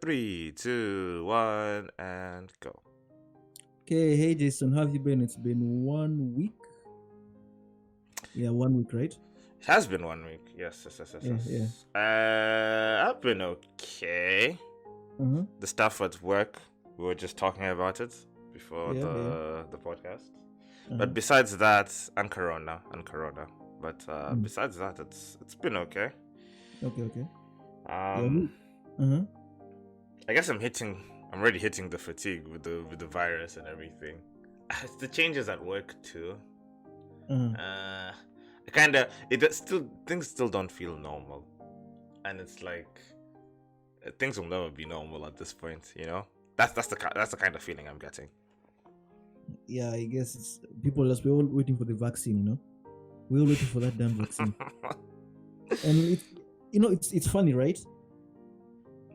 Three, two, one, and go. Okay, hey Jason, how have you been? It's been 1 week. Yeah, 1 week, right? It has been 1 week. Yes. Yeah. I've been okay. Uh-huh. The stuff at work, we were just talking about it before Yeah. the podcast. Uh-huh. But besides that, and Corona. But Mm. besides that, it's been okay. Okay. Um, Uh-huh. I guess I'm already hitting the fatigue with the virus and everything. It's the changes at work too. Uh-huh. Things still don't feel normal, and it's like things will never be normal at this point. That's the kind of feeling I'm getting. Yeah, I guess it's people we're all waiting for the vaccine, We're all waiting for that damn vaccine. And it's funny, right?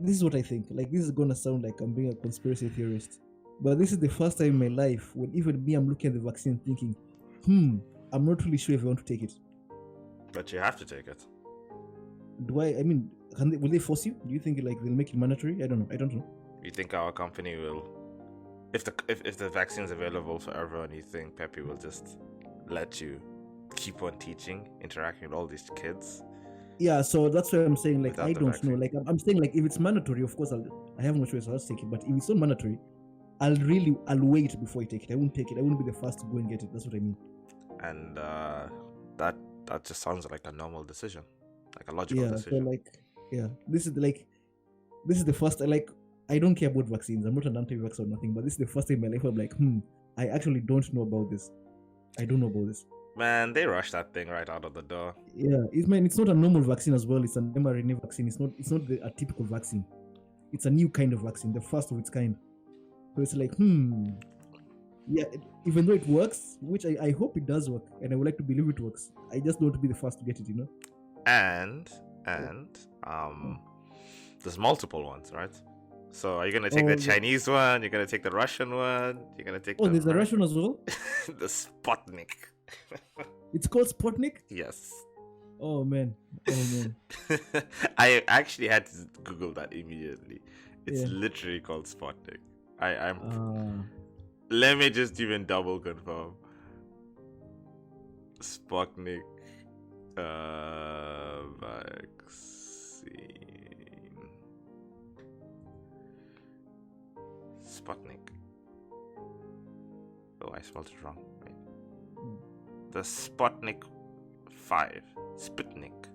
This is what I think. Like, this is gonna sound like I'm being a conspiracy theorist. But this is the first time in my life when even me, I'm looking at the vaccine thinking, I'm not really sure if I want to take it. But you have to take it. Will they force you? Do you think like they'll make it mandatory? I don't know. You think our company will, if the vaccine's available for everyone, you think Pepe will just let you keep on teaching, interacting with all these kids? Yeah, so that's why I'm saying, like, Without I the don't vaccine. know. Like, I'm saying, like, if it's mandatory, of course, I have no choice. I'll take it. But if it's not mandatory, I'll wait before I take it. I won't take it. I won't be the first to go and get it. That's what I mean. And that just sounds like a normal decision, like a logical decision. So this is the first. I don't care about vaccines. I'm not an anti-vax or nothing. But this is the first time in my life I'm like, I actually don't know about this. I don't know about this. Man, they rushed that thing right out of the door. Yeah, it's not a normal vaccine as well. It's an mRNA vaccine. It's not a typical vaccine. It's a new kind of vaccine, the first of its kind. So it's like, yeah, even though it works, which I hope it does work, and I would like to believe it works. I just don't want to be the first to get it, And there's multiple ones, right? So are you gonna take the Chinese one? You're gonna take the Russian one? You're gonna take there's a Russian as well? The Sputnik. It's called Sputnik? Yes. Oh man. I actually had to Google that immediately. It's literally called Sputnik. Let me just even double confirm. Sputnik vaccine. Sputnik. Oh, I spelled it wrong. Wait. The Sputnik 5. Sputnik.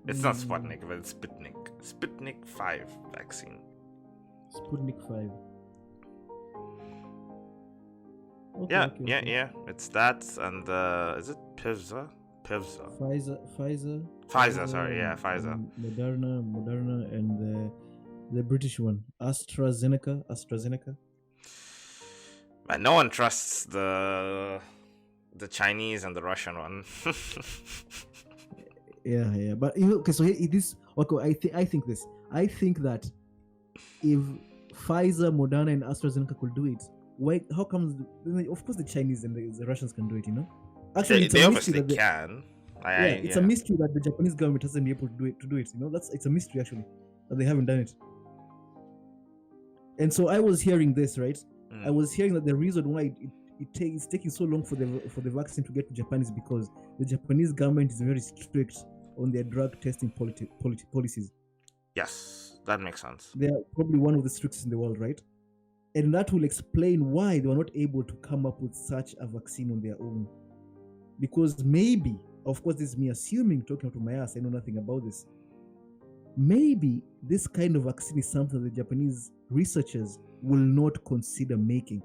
It's not Sputnik, but it's Sputnik. Sputnik 5 vaccine. Sputnik 5. Okay, yeah. It's that and is it Pfizer? Pfizer, sorry, yeah, Pfizer. Moderna, and the British one, AstraZeneca. Man, no one trusts the Chinese and the Russian one. Yeah. But okay, so it is okay. I think this. I think that if Pfizer, Moderna, and AstraZeneca could do it, why? How comes? Of course, the Chinese and the Russians can do it. Actually, they obviously can. It's a mystery that the Japanese government hasn't been able to do it. It's a mystery actually that they haven't done it. And so I was hearing this, right? I was hearing that the reason why it's taking so long for the vaccine to get to Japan is because the Japanese government is very strict on their drug testing policies. Yes, that makes sense. They are probably one of the strictest in the world, right? And that will explain why they were not able to come up with such a vaccine on their own. Because maybe, of course, this is me assuming, talking out of my ass, I know nothing about this. Maybe this kind of vaccine is something the Japanese researchers will not consider making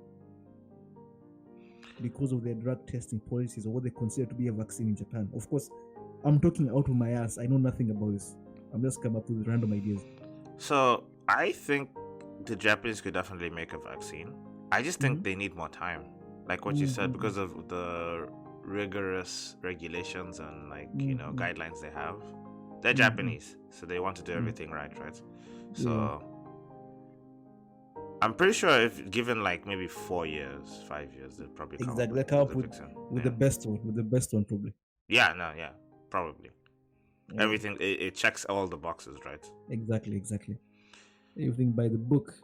because of their drug testing policies or what they consider to be a vaccine in Japan. Of course, I'm talking out of my ass. I know nothing about this. I'm just coming up with random ideas. So I think the Japanese could definitely make a vaccine. I just think they need more time. Like what you said, because of the rigorous regulations and guidelines they have. They're Japanese, so they want to do everything right? So I'm pretty sure if given maybe 4 years, 5 years, they'll probably come up with the best one. With the best one, probably. Yeah, probably. Everything it checks all the boxes, right? Exactly. Everything by the book.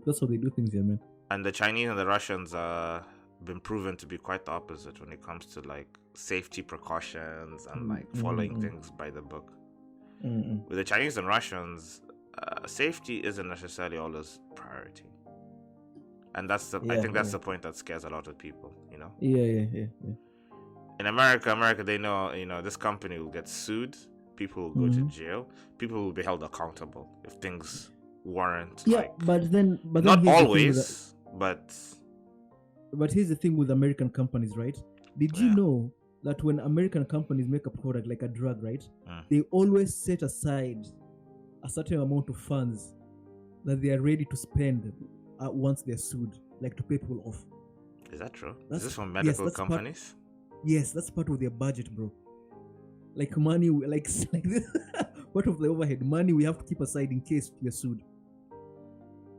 That's how they do things here, man. And the Chinese and the Russians been proven to be quite the opposite when it comes to like safety precautions and like following things by the book. With the Chinese and Russians, safety isn't necessarily always priority, and that's the I think that's the point that scares a lot of people. You know. Yeah. In America, they know this company will get sued. People will go to jail. People will be held accountable if things weren't. Yeah, like, but then not always, but here's the thing with American companies, right? Did you know that when American companies make a product like a drug, right, they always set aside a certain amount of funds that they are ready to spend once they're sued, like to pay people off. Is that true? Is this from medical companies? Yes, that's part of their budget, bro. Like money, like this, part of the overhead money we have to keep aside in case we're sued.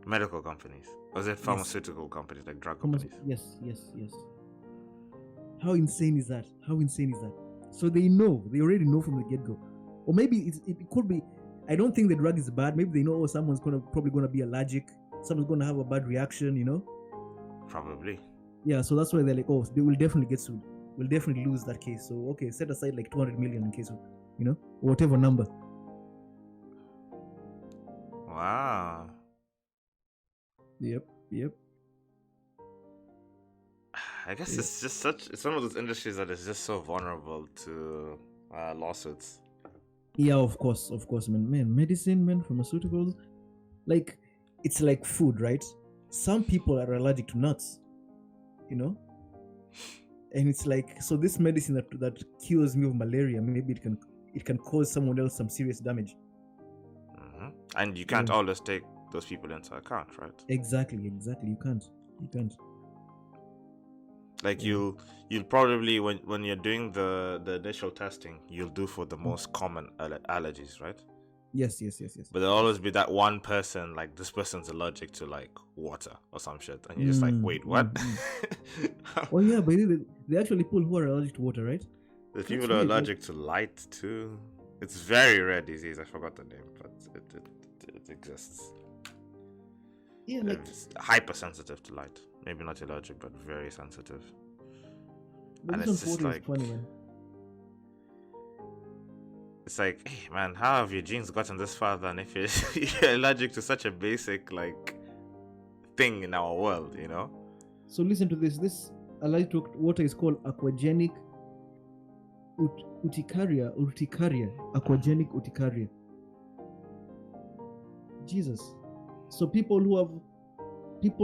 Medical companies? Or is it pharmaceutical companies, like drug companies? Yes. How insane is that? So they already know from the get-go. Or maybe it could be, I don't think the drug is bad. Maybe they know someone's probably going to be allergic. Someone's going to have a bad reaction, Probably. Yeah, so that's why they're like, they will definitely get sued. We'll definitely lose that case. So, okay, set aside like 200 million in case of, whatever number. Wow. Yep. I guess it's just it's one of those industries that is just so vulnerable to lawsuits. Yeah, of course, man. Medicine, man, pharmaceuticals, like it's like food, right? Some people are allergic to nuts, and it's like, so this medicine that cures me of malaria, maybe it can cause someone else some serious damage. And you can't always take those people into account, right? Exactly. You can't. Like you'll probably when you're doing the initial testing, you'll do for the most common allergies, right? Yes. But there'll always be that one person, like this person's allergic to like water or some shit, and you're just like, wait, what? Oh yeah, but there are actually people who are allergic to water, right? There's people who are allergic to light too. It's very rare disease. I forgot the name, but it exists. Yeah, like it's hypersensitive to light. Maybe not allergic, but very sensitive. And it's just like funny, man. It's like, hey man, how have your genes gotten this far than if you're allergic to such a basic like thing in our world, So listen to this. This allergic to water is called aquagenic urticaria. Aquagenic urticaria. Jesus. So people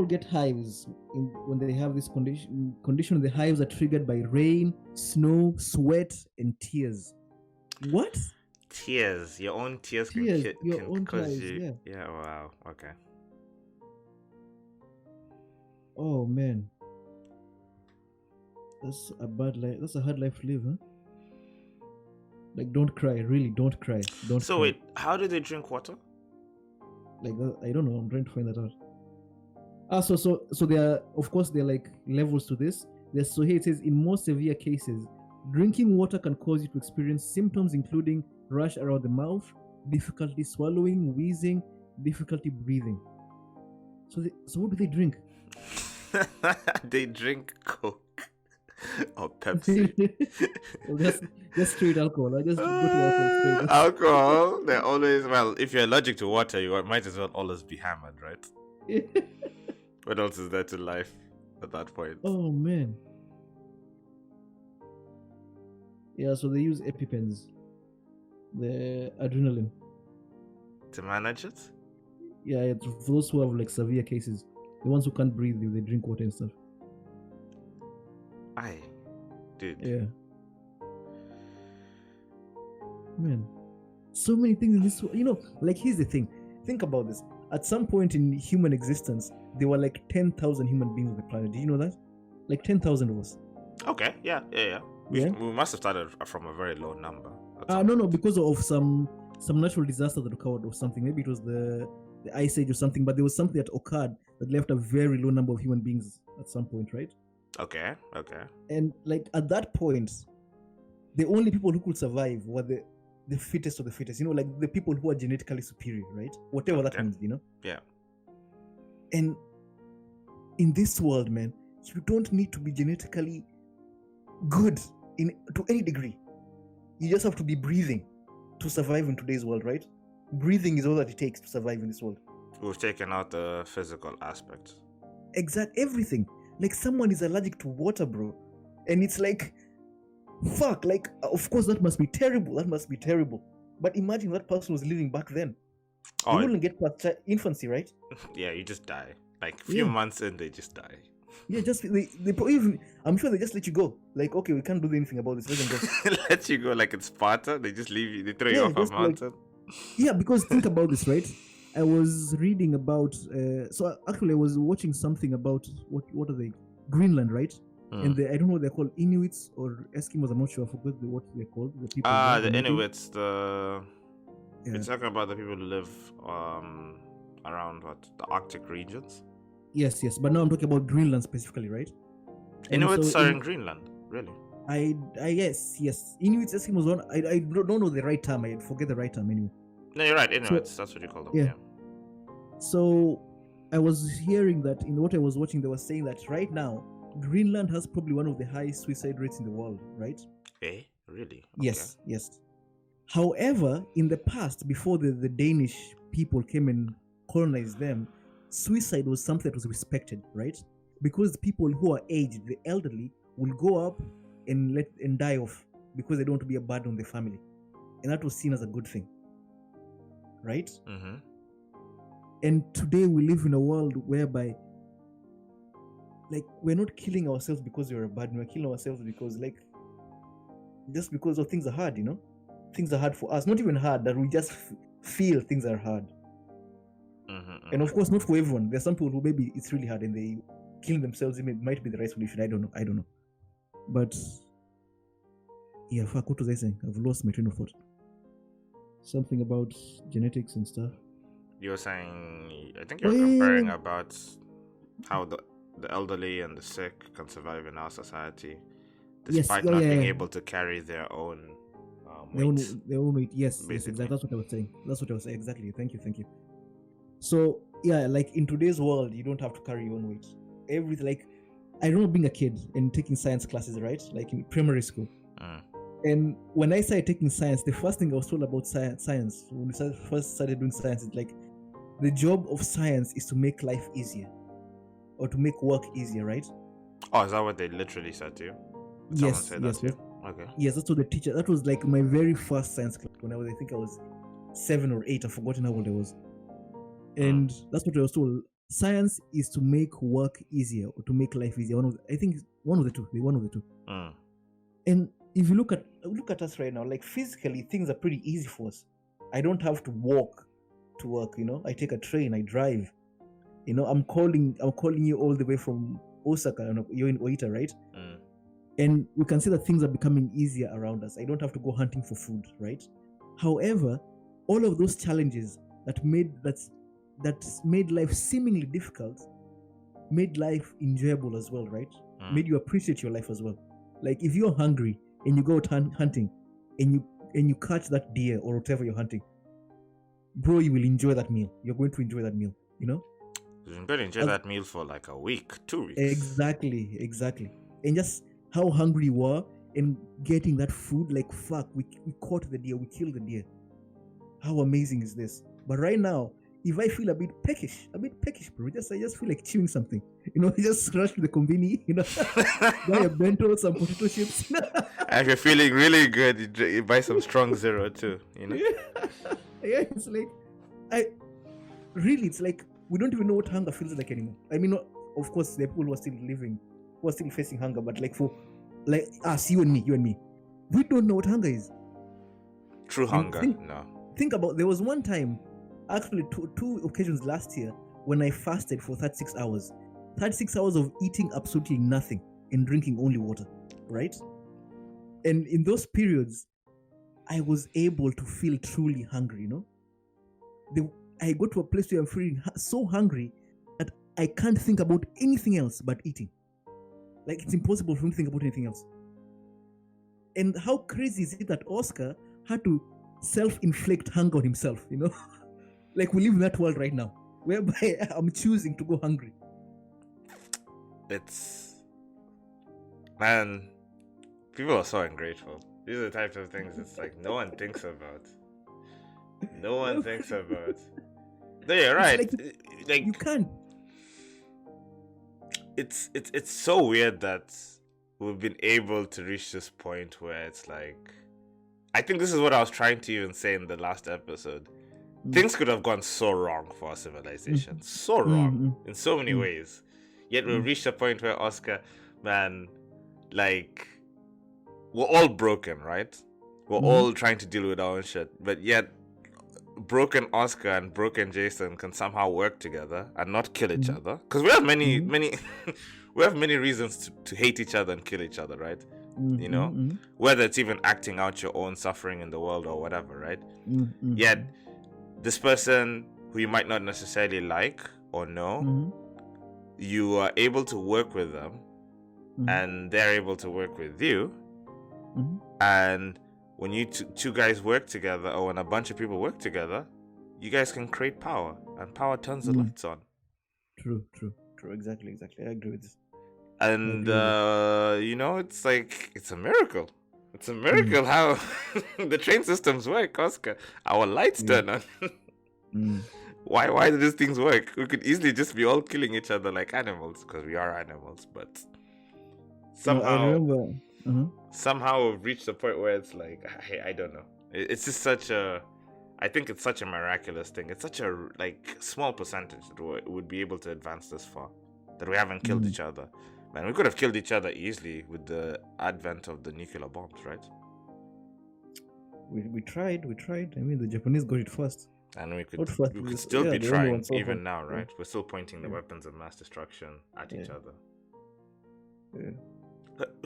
get hives when they have this condition. The hives are triggered by rain, snow, sweat, and tears. What? Tears. Your own tears can cause hives, you. Yeah. Wow. Okay. Oh man. That's a bad life. That's a hard life to live, huh? Like, don't cry. Really, don't cry. Don't. So cry. Wait, how do they drink water? Like that, I don't know. I'm trying to find that out. So there are, of course, there are like levels to this. So here it says, in more severe cases, drinking water can cause you to experience symptoms including rash around the mouth, difficulty swallowing, wheezing, difficulty breathing. So what do they drink? They drink Coke or Pepsi. Well, just straight alcohol. I just go to alcohol. Alcohol. They're always, well, if you're allergic to water, you might as well always be hammered, right? What else is there to life at that point? Oh man. Yeah, so they use EpiPens, the adrenaline, to manage it. Yeah, for those who have like severe cases, the ones who can't breathe, they drink water and stuff. Aye, dude. Yeah. Man, so many things in this. Like here's the thing. Think about this. At some point in human existence, there were like 10,000 human beings on the planet. Did you know that? Like 10,000 of us. Okay. Yeah. We must have started from a very low number. No, because of some natural disaster that occurred or something. Maybe it was the Ice Age or something. But there was something that occurred that left a very low number of human beings at some point, right? Okay. And like at that point, the only people who could survive were the the fittest of the fittest, like the people who are genetically superior, right? Whatever that means, Yeah. And in this world, man, you don't need to be genetically good to any degree. You just have to be breathing to survive in today's world, right? Breathing is all that it takes to survive in this world. We've taken out the physical aspect. Everything. Like, someone is allergic to water, bro, and it's like, fuck. Like, of course that must be terrible. But imagine that person was living back then. They wouldn't get past infancy, right? Yeah, you just die. Like, a few months in, they just die. Yeah, just they probably even, I'm sure they just let you go. Like, okay, we can't do anything about this. Let them go. Let you go like it's Sparta. They just leave you. They throw you off a mountain. Yeah, because think about this, right? I was reading about. So actually, I was watching something about what are they? Greenland, right? And I don't know what they're called, Inuits or Eskimos. I'm not sure. I forgot what they're called. The people. The Inuits. We're talking about the people who live around the Arctic regions. Yes, but now I'm talking about Greenland specifically, right? Inuits are in Greenland, really? Yes. Inuits, Eskimos. I don't know the right term. I forget the right term anyway. No, you're right. Inuits. That's what you call them. Yeah. So I was hearing that in what I was watching, they were saying that right now Greenland has probably one of the highest suicide rates in the world, right? Really? Okay. Yes. However, in the past, before the Danish people came and colonized them, suicide was something that was respected, right? Because people who are aged, the elderly, will go up and die off because they don't want to be a burden on the family, and that was seen as a good thing, right? Mm-hmm. And today we live in a world whereby, like, we're not killing ourselves because we're a burden. We're killing ourselves because, like, just because things are hard, things are hard for us. Not even hard, that we just feel things are hard. Mm-hmm. And of course, not for everyone. There's some people who maybe it's really hard and they killing themselves. It might be the right solution. I don't know. But yeah, fuck, what was I saying? I've lost my train of thought. Something about genetics and stuff. You were saying, I think you're comparing about how the elderly and the sick can survive in our society despite not being able to carry their own weight. Their own weight. Yes, exactly. That's what I was saying. Exactly. Thank you. So yeah, like in today's world, you don't have to carry your own weight. Everything, like, I remember being a kid and taking science classes, right? Like in primary school. And when I started taking science, the first thing I was told about science when we first started doing science is like, the job of science is to make life easier or to make work easier, right? Oh, is that what they literally said to you? Yes. Okay. Yes, that's what the teacher. That was like my very first science class when I think I was 7 or 8. I've forgotten how old I was. And that's what I was told. Science is to make work easier or to make life easier. I think one of the two. And if you look at us right now, like, physically things are pretty easy for us. I don't have to walk to work. I take a train. I drive. I'm calling you all the way from Osaka. You're in Oita, right? And we can see that things are becoming easier around us. I don't have to go hunting for food, right? However, all of those challenges that made life seemingly difficult made life enjoyable as well, right? Made you appreciate your life as well. Like, if you're hungry and you go out hunting and you catch that deer or whatever you're hunting, bro, you will enjoy that meal. You're going to enjoy that meal, You're going to enjoy that meal for like a week, 2 weeks. Exactly. And just how hungry you were and getting that food, like, fuck, we caught the deer, we killed the deer. How amazing is this? But right now, if I feel a bit peckish, bro, I just feel like chewing something. Just rush to the convenience, buy a bento, some potato chips. And if you're feeling really good, you buy some strong zero too, Yeah, it's like, it's like, we don't even know what hunger feels like anymore. I mean, of course, there are people who are still living, who are still facing hunger, but like, for like us, you and me, we don't know what hunger is. True hunger, no. Think about, there was one time, actually two occasions last year, when I fasted for 36 hours. 36 hours of eating absolutely nothing and drinking only water, right? And in those periods, I was able to feel truly hungry, I go to a place where I'm feeling so hungry that I can't think about anything else but eating. Like, it's impossible for me to think about anything else. And how crazy is it that Oscar had to self-inflict hunger on himself, you know. Like we live in that world right now, whereby I'm choosing to go hungry. It's, man, people are so ungrateful. These are the types of things it's like no one thinks about. No one thinks about. No, you're right. Like you can't. It's so weird that we've been able to reach this point where it's like, I think this is what I was trying to even say in the last episode. Things could have gone so wrong for our civilization. So wrong in so many ways. Yet we've reached a point where, Oscar, man, like, we're all broken, right? We're all trying to deal with our own shit. But yet, broken Oscar and broken Jayson can somehow work together and not kill each other. Because we have many we have many reasons to hate each other and kill each other, right? You know, whether it's even acting out your own suffering in the world or whatever, right? Yet this person who you might not necessarily like or know, you are able to work with them, and they're able to work with you, and when you two guys work together, or when a bunch of people work together, you guys can create power, and power turns the lights on. True. Exactly. I agree with this. And you know, it's like, it's a miracle. It's a miracle how the train systems work, Oscar. Our lights turn on. Why do these things work? We could easily just be all killing each other like animals, because we are animals, but somehow somehow we've reached a point where it's like, I don't know. It's just such a, I think it's such a miraculous thing. It's such a like small percentage that would be able to advance this far, that we haven't killed each other. Man, we could have killed each other easily with the advent of the nuclear bombs, right? We tried. I mean, the Japanese got it first. And we could still be trying even now, right? We're still pointing the weapons of mass destruction at each other.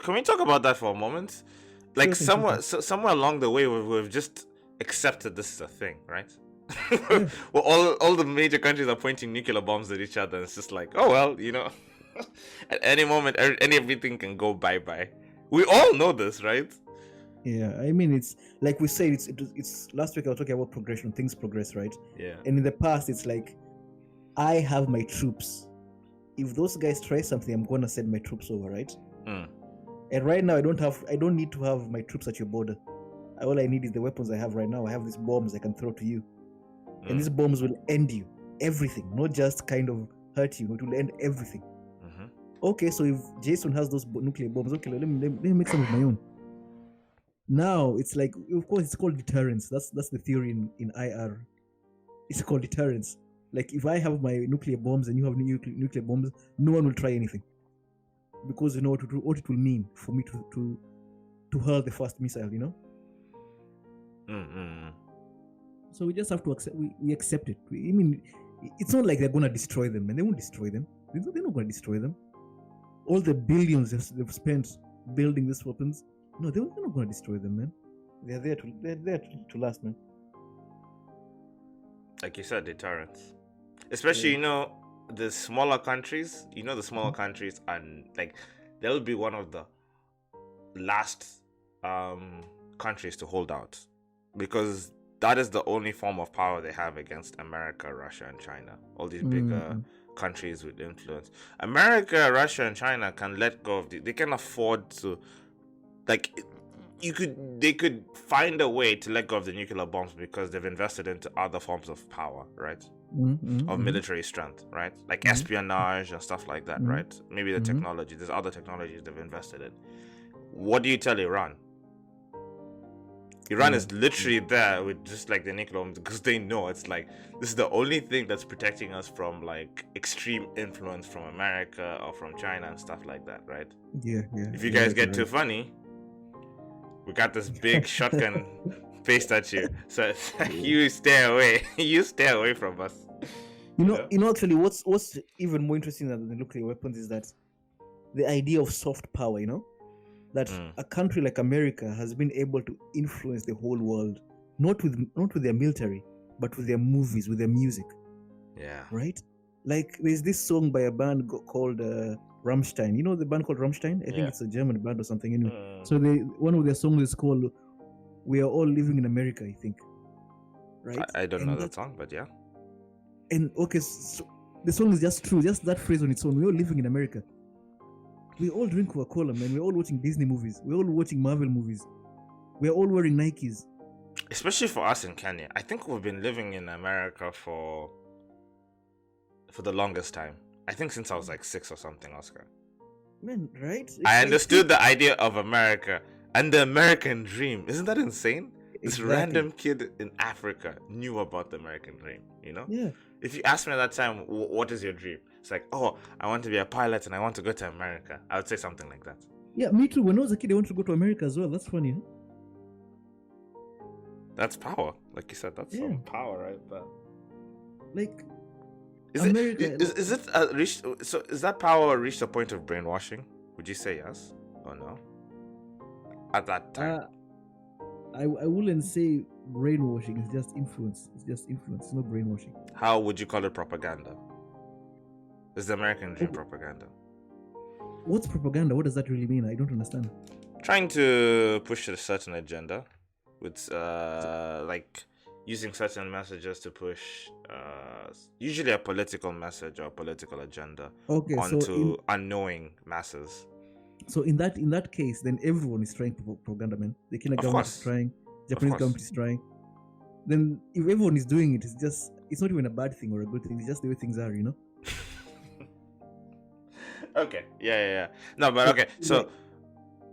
Can we talk about that for a moment? Like, somewhere along the way, we've just accepted this is a thing, right? Well, all the major countries are pointing nuclear bombs at each other, and it's just like, oh well, you know, at any moment, everything can go bye-bye. We all know this, right? Yeah, I mean, it's like we said, it's last week I was talking about progression. Things progress, right? Yeah. And in the past, it's like, I have my troops. If those guys try something, I'm gonna send my troops over, right? And right now, I don't need to have my troops at your border. All I need is the weapons I have right now. I have these bombs I can throw to you, and these bombs will end you, everything, not just kind of hurt you. It will end everything. Okay, so if Jayson has those nuclear bombs, okay, let me make some of my own. Now it's like, of course, it's called deterrence. That's the theory in IR. It's called deterrence. Like, if I have my nuclear bombs and you have nuclear bombs, no one will try anything, because you know what it will mean for me to hurl the first missile. You know. So we just have to accept. We accept it. I mean, it's not like they're gonna destroy them, and they won't destroy them. They're not gonna destroy them. All the billions they've spent building these weapons. No, they're not going to destroy them, man. They're there to last, man. Like you said, deterrence. Especially, you know, the smaller countries. You know, the smaller countries are like, they'll be one of the last countries to hold out, because that is the only form of power they have against America, Russia, and China. All these bigger countries with influence. America, Russia, and China can let go of they can afford to. Like, they could find a way to let go of the nuclear bombs because they've invested into other forms of power, right? Of military strength, right? Like espionage and stuff like that, right? Maybe the technology. There's other technologies they've invested in. What do you tell Iran? Iran is literally there with just like the nuclear bombs, because they know it's like, this is the only thing that's protecting us from like extreme influence from America or from China and stuff like that, right? Yeah. If you guys get too funny, we got this big shotgun faced at you. So you stay away. You stay away from us. You know, actually, what's even more interesting than the nuclear weapons is that the idea of soft power, you know? That a country like America has been able to influence the whole world, not with their military, but with their movies, with their music. Yeah. Right? Like, there's this song by a band called Rammstein. You know the band called Rammstein? I think it's a German band or something. Anyway. So one of their songs is called we are all living in America, I think. Right? I don't know that song, but yeah. And okay, so the song is just true, just that phrase on its own. We're all living in America. We all drink Coca-Cola, man. We're all watching Disney movies. We're all watching Marvel movies. We're all wearing Nikes. Especially for us in Kenya. I think we've been living in America for the longest time. I think since I was like 6 or something, Oscar. Man, right? I understood the idea of America and the American dream. Isn't that insane? This random kid in Africa knew about the American dream, you know? Yeah. If you asked me at that time, what is your dream? It's like, oh, I want to be a pilot and I want to go to America. I would say something like that. Yeah, me too. When I was a kid, I wanted to go to America as well. That's funny, huh? That's power. Like you said, that's some power right there. Like, America... Is that power reached a point of brainwashing? Would you say yes or no? At that time? I wouldn't say brainwashing. It's just influence. It's not brainwashing. How would you call it propaganda? Is the American dream propaganda? What's propaganda? What does that really mean? I don't understand. Trying to push a certain agenda with like using certain messages to push usually a political message or a political agenda onto unknowing masses. So in that case, then everyone is trying propaganda, man. The Kenyan government is trying, Japanese government is trying. Then if everyone is doing it, it's not even a bad thing or a good thing. It's just the way things are, you know. Okay. Yeah. No, but okay. So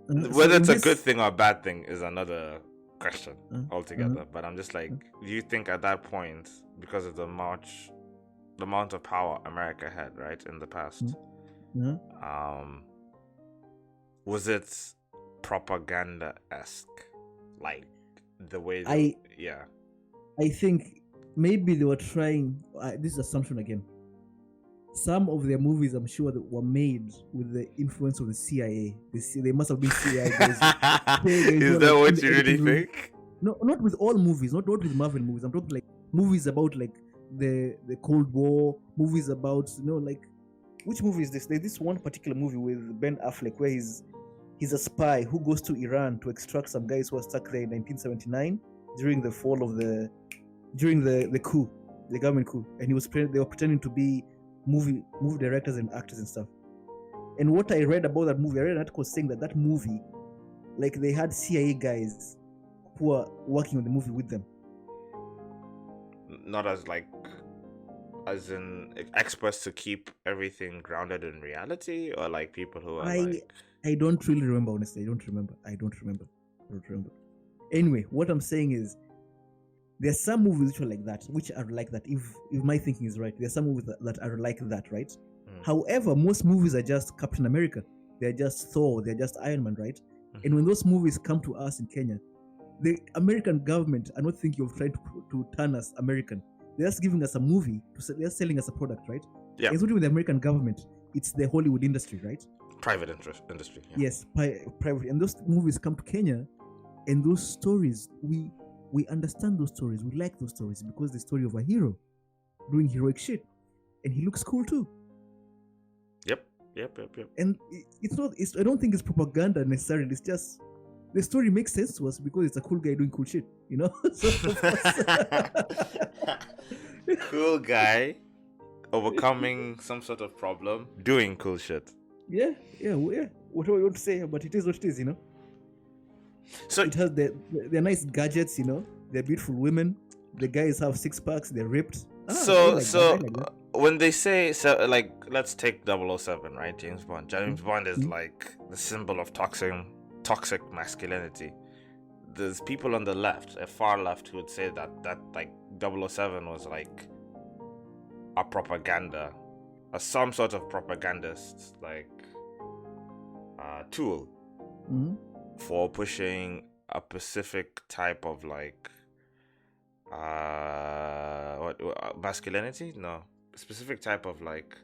whether it's a good thing or a bad thing is another question altogether. But I'm just like, do you think at that point, because of the amount of power America had, right, in the past, was it propaganda-esque, like the way? I think maybe they were trying. This is assumption again. Some of their movies, I'm sure, that were made with the influence of the CIA. They must have been CIA guys. Is that what you really think? No, not with all movies. Not with Marvel movies. I'm talking like movies about like the Cold War. Movies about like which movie is this? There's this one particular movie with Ben Affleck where he's a spy who goes to Iran to extract some guys who were stuck there in 1979 during the fall of the coup, the government coup, and they were pretending to be movie directors and actors and stuff. And what I read about that movie, I read an article saying that movie, like they had CIA guys who are working on the movie with them. Not as in experts to keep everything grounded in reality, or like people who are I don't really remember, honestly. I don't remember. Anyway, what I'm saying is there are some movies which are like that. If my thinking is right, there are some movies that are like that, right? However, most movies are just Captain America. They're just Thor. They're just Iron Man, right? And when those movies come to us in Kenya, the American government are not thinking of trying to turn us American. They're just giving us a movie. They're selling us a product, right? Yeah. It's not even the American government. It's the Hollywood industry, right? Private industry. Yeah. Yes, private. And those movies come to Kenya, and those stories, we understand those stories. We like those stories because the story of a hero doing heroic shit, and he looks cool too. Yep. And I don't think it's propaganda necessarily. It's just the story makes sense to us because it's a cool guy doing cool shit, you know. Cool guy overcoming some sort of problem, doing cool shit. Yeah. Whatever you want to say, but it is what it is, you know. So it has they're nice gadgets, you know. They're beautiful women. The guys have 6 packs. They're ripped. When they say like, let's take 007, right? James Bond. James Bond is like the symbol of toxic masculinity. There's people on the left, a far left, who would say that like 007 was like a propaganda, some sort of propagandist like tool for pushing a specific type of like masculinity? No, specific type of like,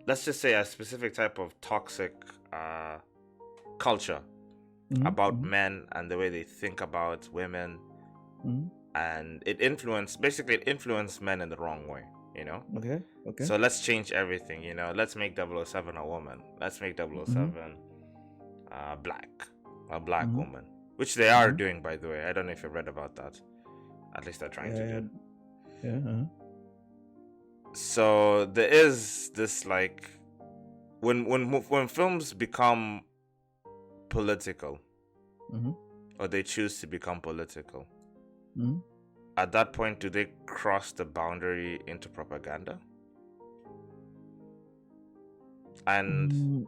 let's just say a specific type of toxic culture about men and the way they think about women, and it influenced men in the wrong way, you know. Okay. So let's change everything, you know. Let's make 007 a woman. Let's make 007 a black woman which they are doing, by the way. I don't know if you've read about that. At least they're trying to do. Yeah. So there is this like when films become political, or they choose to become political, at that point, do they cross the boundary into propaganda? And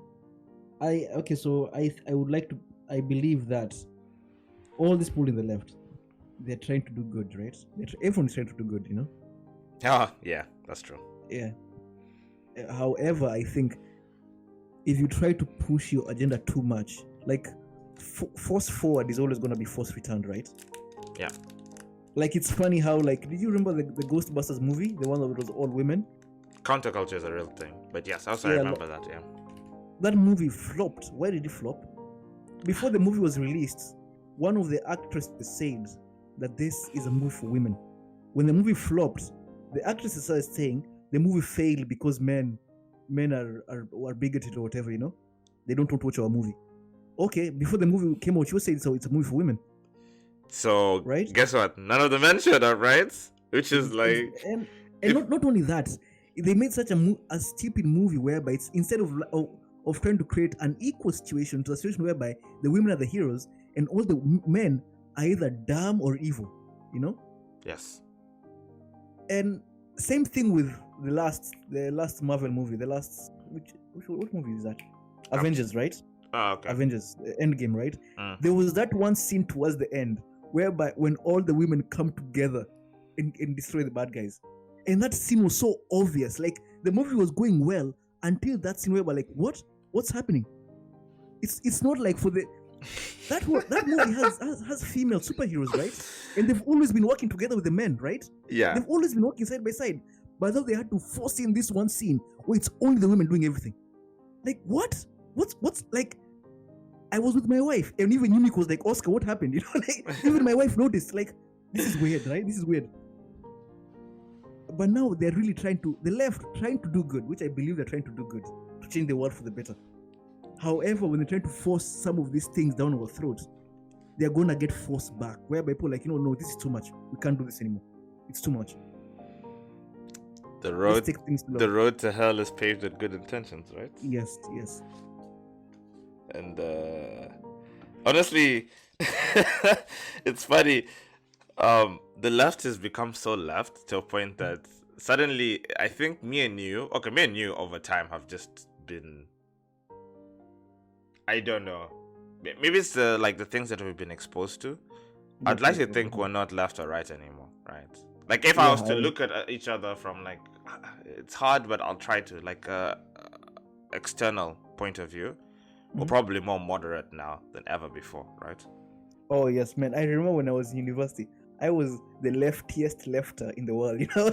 I would like to. I believe that all these people in the left, they're trying to do good, right? Everyone's trying to do good, you know. Yeah, that's true. Yeah. However, I think if you try to push your agenda too much, like force forward is always going to be force returned, right? Yeah. Like, it's funny how, like, did you remember the Ghostbusters movie, the one that was all women? Counterculture is a real thing, but yes, also I remember that. Yeah. That movie flopped. Why did it flop? Before the movie was released, one of the actresses said that this is a movie for women. When the movie flopped, the actresses started saying the movie failed because men are bigoted or whatever, you know. They don't want to watch our movie. Okay, before the movie came out, you said so it's a movie for women. So right? Guess what? None of the men showed up, right? Which is like, and not only that, they made such a stupid movie whereby it's instead of trying to create an equal situation to a situation whereby the women are the heroes and all the men are either dumb or evil, you know? Yes. And same thing with the last Marvel movie, what movie is that? Avengers, right? Oh, okay. Avengers Endgame, right? There was that one scene towards the end whereby when all the women come together and destroy the bad guys. And that scene was so obvious. Like, the movie was going well until that scene where we're like, what's happening? It's not like for the that movie has female superheroes, right? And they've always been working together with the men, right? Yeah. They've always been working side by side. But now they had to force in this one scene where it's only the women doing everything. Like, what? What's like? I was with my wife, and even Unique was like, Oscar, what happened? You know, like, even my wife noticed, like, this is weird, right? This is weird. But now they're really the left trying to do good, which I believe they're trying to do good, to change the world for the better. However, when they're trying to force some of these things down our throats, they're going to get forced back, whereby people are like, no, this is too much. We can't do this anymore. It's too much. The road to hell is paved with good intentions, right? Yes. And honestly, it's funny. The left has become so left to a point that suddenly I think me and you over time have just been, I don't know, maybe it's the things that we've been exposed to. I'd like to think we're not left or right anymore, right? Like, if I was to look at each other from, like, it's hard, but I'll try to, like, external point of view, we're probably more moderate now than ever before, right? Oh yes, man. I remember when I was in university, I was the leftiest lefter in the world, you know.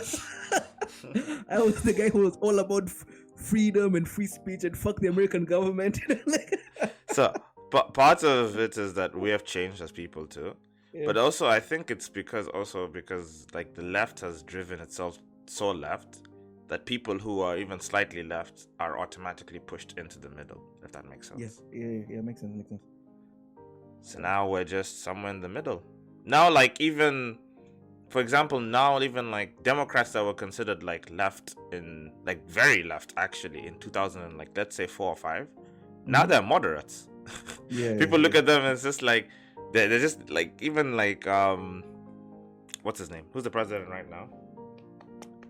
I was the guy who was all about freedom and free speech and fuck the American government. So, part of it is that we have changed as people too. Yeah. But also, I think it's because like the left has driven itself so left that people who are even slightly left are automatically pushed into the middle, if that makes sense. Yes, yeah, makes sense. So now we're just somewhere in the middle. Now, like, even, for example, like Democrats that were considered like left in, like, very left actually in 2000 and, like, let's say 4 or 5, now they're moderates. People look at them and it's just like they're just like, even like what's his name? Who's the president right now?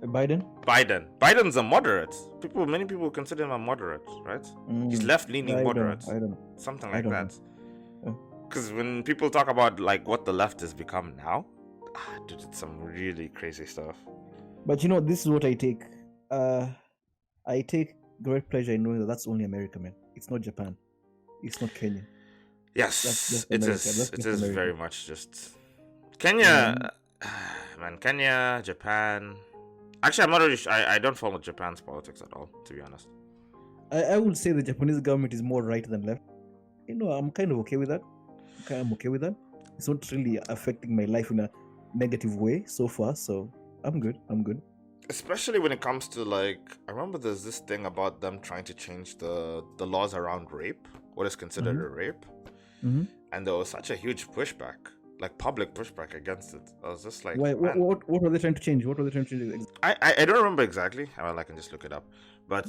Biden's a moderate. Many people consider him a moderate, right? He's left-leaning moderate. Something like that. Because when people talk about, like, what the left has become now, dude, it's some really crazy stuff. But you know, this is what I take. I take great pleasure in knowing that that's only America, man. It's not Japan. It's not Kenya. Yes, it is very much just Kenya. Man, Kenya, Japan. Actually, I'm not really sure. I don't follow Japan's politics at all, to be honest. I would say the Japanese government is more right than left. You know, I'm kind of okay with that. I'm okay with that. It's not really affecting my life in a negative way so far, so I'm good. Especially when it comes to, like, I remember there's this thing about them trying to change the laws around rape, what is considered a rape. and there was such a huge pushback, like public pushback against it. I was just like, Why? man, What were they trying to change? What were they trying to change? I don't remember exactly. Well, I can just look it up, but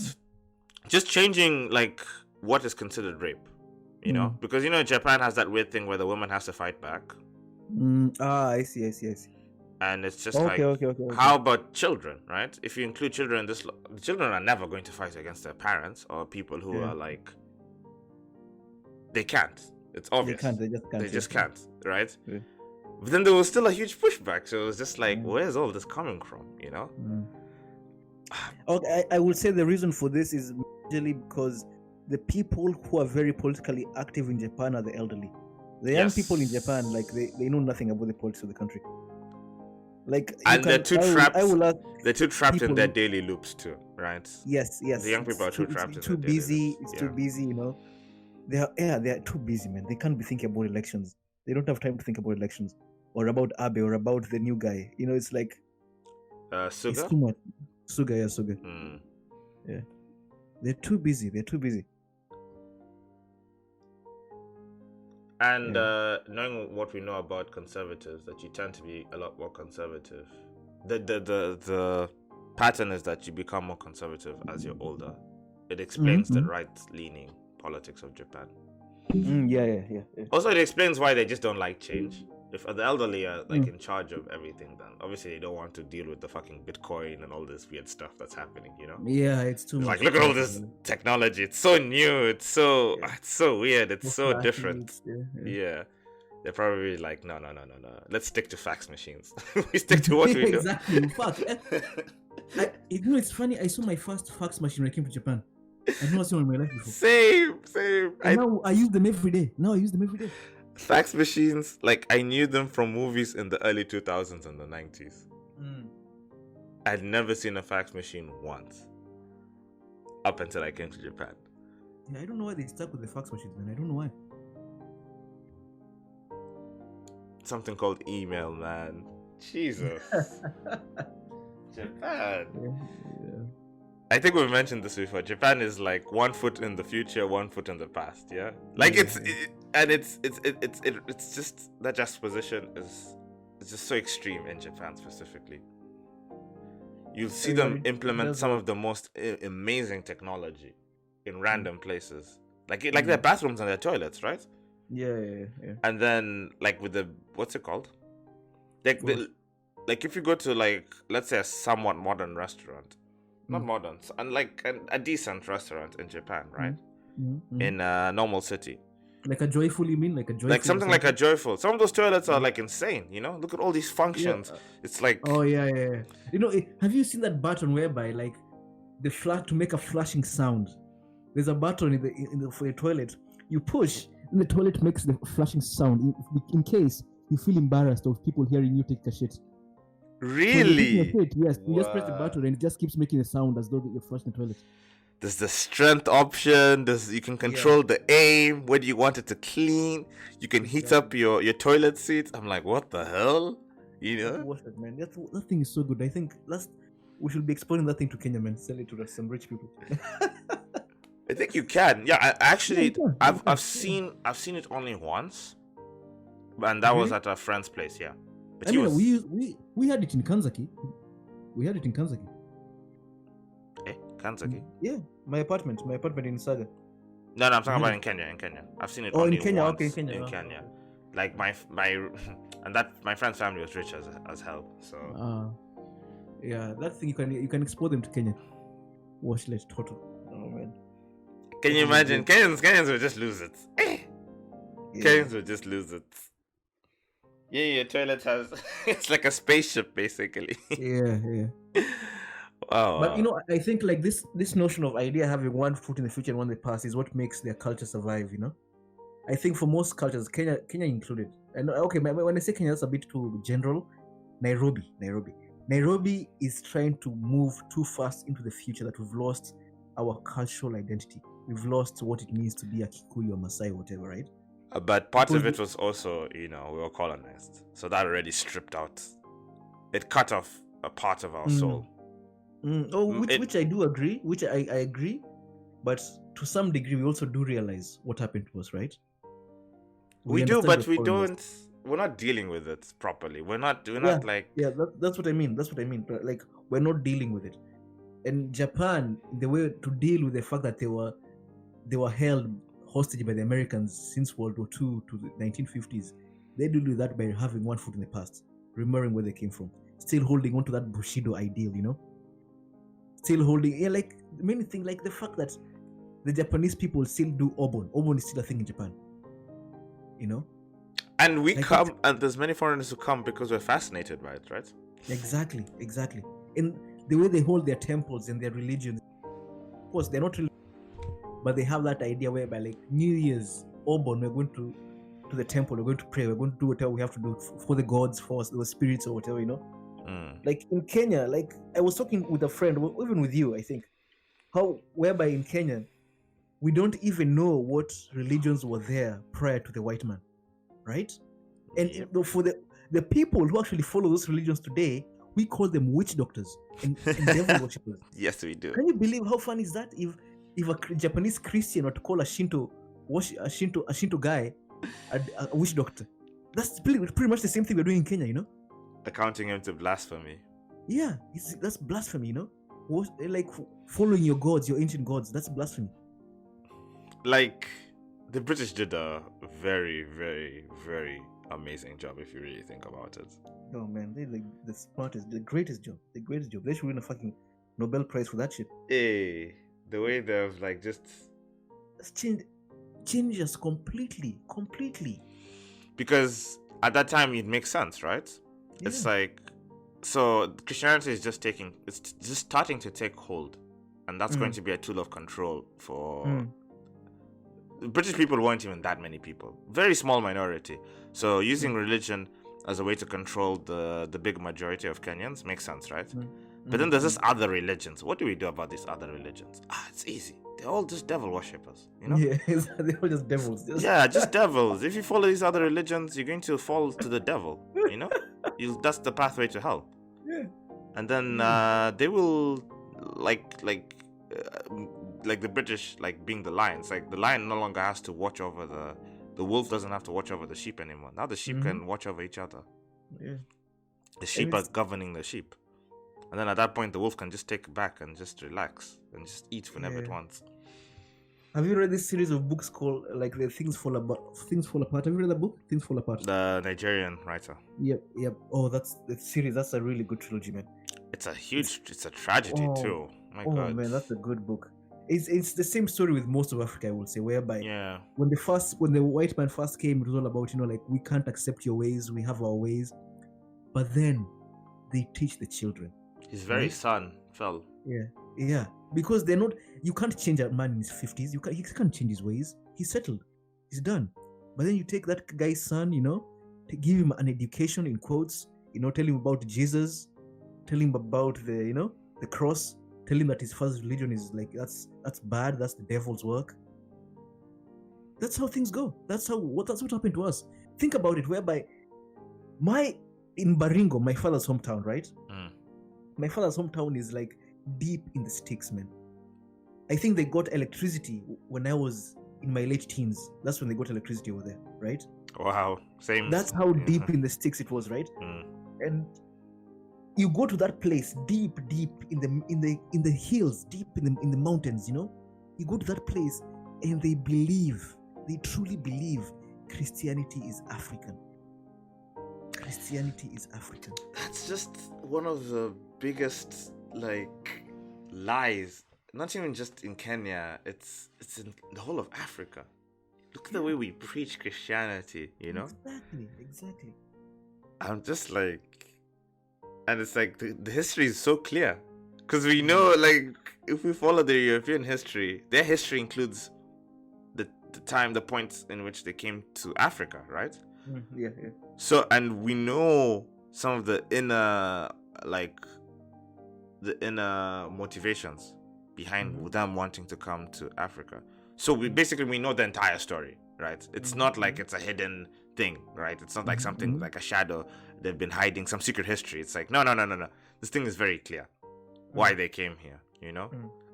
just changing like what is considered rape, you know, because Japan has that weird thing where the woman has to fight back. I see. And it's just Okay. how about children, right? If you include children in this, the children are never going to fight against their parents or people who are like, they can't. It's obvious. They just can't, right? Yeah. But then there was still a huge pushback. So it was just like, where's all this coming from, you know? Okay, I would say the reason for this is usually because the people who are very politically active in Japan are the elderly. The young people in Japan, like they know nothing about the politics of the country. Like, and they're too trapped. They're too trapped in their daily loops too, right? Yes. The young people are too trapped. It's too busy. It's too busy, you know. They are too busy, man. They can't be thinking about elections. They don't have time to think about elections or about Abe or about the new guy. You know, it's like Suga. It's too much. Suga. Yeah, they're too busy. And knowing what we know about conservatives, that you tend to be a lot more conservative. The pattern is that you become more conservative as you're older. It explains the right-leaning politics of Japan. Yeah. Also, it explains why they just don't like change. If the elderly are like in charge of everything, then obviously they don't want to deal with the fucking Bitcoin and all this weird stuff that's happening, you know? Yeah, it's too much. Like, look at all this technology. It's so new. It's so weird. It's so different. Yeah. They're probably like, no. Let's stick to fax machines. We stick to what we know. Exactly. Fact. It's funny. I saw my first fax machine when I came to Japan. I've never seen one in my life before. Same. Now I use them every day. Fax machines, like I knew them from movies in the early 2000s and the 90s. I'd never seen a fax machine once up until I came to Japan. Yeah, I don't know why they stuck with the fax machines, man. I don't know why. Something called email, man. Jesus. Japan. Yeah. I think we've mentioned this before. Japan is like 1 foot in the future, 1 foot in the past. Yeah, like it's just that juxtaposition is just so extreme in Japan specifically. You'll see them implement some of the most amazing technology in random places, like their bathrooms and their toilets, right? Yeah. And then like with the what's it called? Like if you go to like let's say a somewhat modern restaurant. Not modern, and like a decent restaurant in Japan, right? In a normal city. Like a joyful, you mean? Like something like a joyful. Some of those toilets are like insane, you know? Look at all these functions. Yeah. It's like... Oh, yeah. You know, have you seen that button whereby like to make a flashing sound? There's a button for the toilet. You push, and the toilet makes the flashing sound in case you feel embarrassed of people hearing you take a shit. Really? Yes, you just press the button and it just keeps making a sound as though you're flushing the toilet. There's the strength option. You can control the aim. Where do you want it to clean? You can heat up your toilet seat. I'm like, what the hell? You know? Watch that, man. That thing is so good. I think we should be exporting that thing to Kenya, man. Sell it to some rich people. I think you can. Yeah, I've seen it only once, and that was at a friend's place. Yeah. But we had it in Kanzaki. Eh, Kanzaki? Yeah, my apartment in Saga. No, I'm talking about in Kenya. I've seen it only in Kenya. once. Okay, in Kenya. In Kenya. Like my friend's family was rich as hell. So. Yeah, that thing you can export them to Kenya. Wash less total. Oh man. Can you imagine? Kenyans will just lose it. Kenyans will just lose it. Yeah, your toilet has... it's like a spaceship, basically. Yeah. Wow. But, you know, I think, like, this notion of idea having 1 foot in the future and 1 in the past is what makes their culture survive, you know? I think for most cultures, Kenya included... And, okay, when I say Kenya, that's a bit too general. Nairobi is trying to move too fast into the future that we've lost our cultural identity. We've lost what it means to be a Kikuyu or Maasai or whatever, right? But part of it was also, you know, we were colonized. So that already stripped out. It cut off a part of our soul. Which I do agree. Which I agree. But to some degree, we also do realize what happened to us, right? We do, understand but we're we foreigners. don't. We're not dealing with it properly. We're not. We're Yeah, not like. yeah, that's what I mean. That's what I mean. Like we're not dealing with it. And Japan, the way to deal with the fact that they were held hostage by the Americans since World War II to the 1950s, they deal with that by having one foot in the past, remembering where they came from, still holding on to that Bushido ideal, still holding, like the main thing, like the fact that the Japanese people still do obon. Obon is still a thing in Japan, And we like come, and there's many foreigners who come because we're fascinated by it, right? exactly. And the way they hold their temples and their religions, of course, they're not really, but they have that idea whereby, like, New Year's, Obon, we're going to the temple, we're going to pray, we're going to do whatever we have to do for the gods, for the spirits, or whatever, Like in Kenya, like I was talking with a friend, even with you, I think, whereby in Kenya, we don't even know what religions were there prior to the white man, right? And for the people who actually follow those religions today, we call them witch doctors and devil worshippers. Yes, we do. Can you believe how fun is that? If a Japanese Christian were to call a Shinto guy a witch doctor, that's pretty much the same thing we're doing in Kenya, Accounting him to blasphemy. Yeah, that's blasphemy, like following your gods, your ancient gods. That's blasphemy. Like, the British did a very, very, very amazing job if you really think about it. No, man, they like the smartest, the greatest job. They should win a fucking Nobel Prize for that shit. Hey, the way they've like just changed us completely. Because at that time it makes sense, right? Yeah. It's like, so Christianity is just starting to take hold, and that's going to be a tool of control for. British people weren't even that many people, very small minority. So using religion as a way to control the big majority of Kenyans makes sense, right? But then there's this other religions. What do we do about these other religions? It's easy. They're all just devil worshippers, Yeah, they're all just devils. Yeah, just devils. If you follow these other religions, you're going to fall to the devil. That's the pathway to hell. Yeah. And then they will like the British, like being the lions. Like the lion no longer has to watch over the wolf doesn't have to watch over the sheep anymore. Now the sheep can watch over each other. Yeah. The sheep are governing the sheep. And then at that point, the wolf can just take back and just relax and just eat whenever it wants. Have you read this series of books called like the Things Fall Apart? Have you read that book? Things Fall Apart. The Nigerian writer. Yep. Oh, that's the series. That's a really good trilogy, man. It's a tragedy too. My God. Man, that's a good book. It's the same story with most of Africa, I will say, whereby when the white man first came, it was all about, like, we can't accept your ways, we have our ways. But then they teach the children. His very son fell. Yeah. Because they're not, you can't change a man in his 50s. He can't change his ways. He's settled. He's done. But then you take that guy's son, to give him an education, in quotes, tell him about Jesus, tell him about the cross, tell him that his first religion is like, that's bad, that's the devil's work. That's how things go. That's what happened to us. Think about it, whereby in Baringo, my father's hometown, right? My father's hometown is like deep in the sticks, man. I think they got electricity when I was in my late teens. That's when they got electricity over there, right? Wow, same. That's how deep in the sticks it was, right? And you go to that place deep in the hills, deep in the mountains, you go to that place and they truly believe Christianity is African. That's just one of the biggest lies. Not even just in Kenya, it's in the whole of Africa. Look at the way we preach Christianity, Exactly. I'm just like, and it's like the history is so clear, because we know, like, if we follow the European history, their history includes the points in which they came to Africa, right? Yeah. So, and we know some of the inner motivations behind them wanting to come to Africa. So we know the entire story, right? It's not like it's a hidden thing, right? It's not like something like a shadow they've been hiding, some secret history. It's like, no. This thing is very clear why they came here,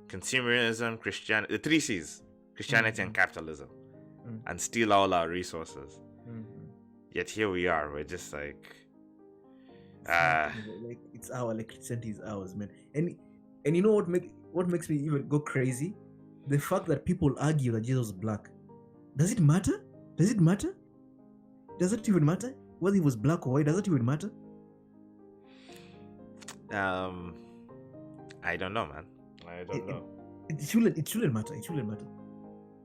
Consumerism, Christianity, the 3 C's, Christianity and capitalism, and steal all our resources. Yet here we are. We're just like, Like it's our like Christianity is ours, man. And you know what makes me even go crazy? The fact that people argue that Jesus was black. Does it matter? Does it matter? Does it even matter whether he was black or white? Does it even matter? I don't know, man. I don't know. It shouldn't matter. It shouldn't matter.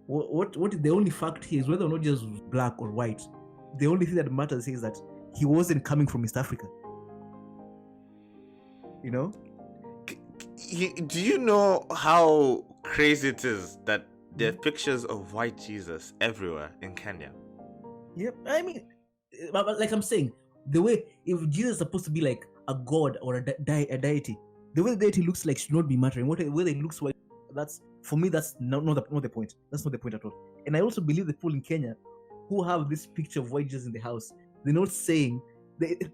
What the only fact here is whether or not Jesus was black or white. The only thing that matters is that he wasn't coming from East Africa. You know? Do you know how crazy it is that there are pictures of white Jesus everywhere in Kenya? Yep. I mean, but like I'm saying, the way if Jesus is supposed to be like a god or a deity, the way the deity looks like should not be mattering. Whether it looks white, that's for me. That's not the point. That's not the point at all. And I also believe the people in Kenya who have this picture of white Jesus in the house, they're not saying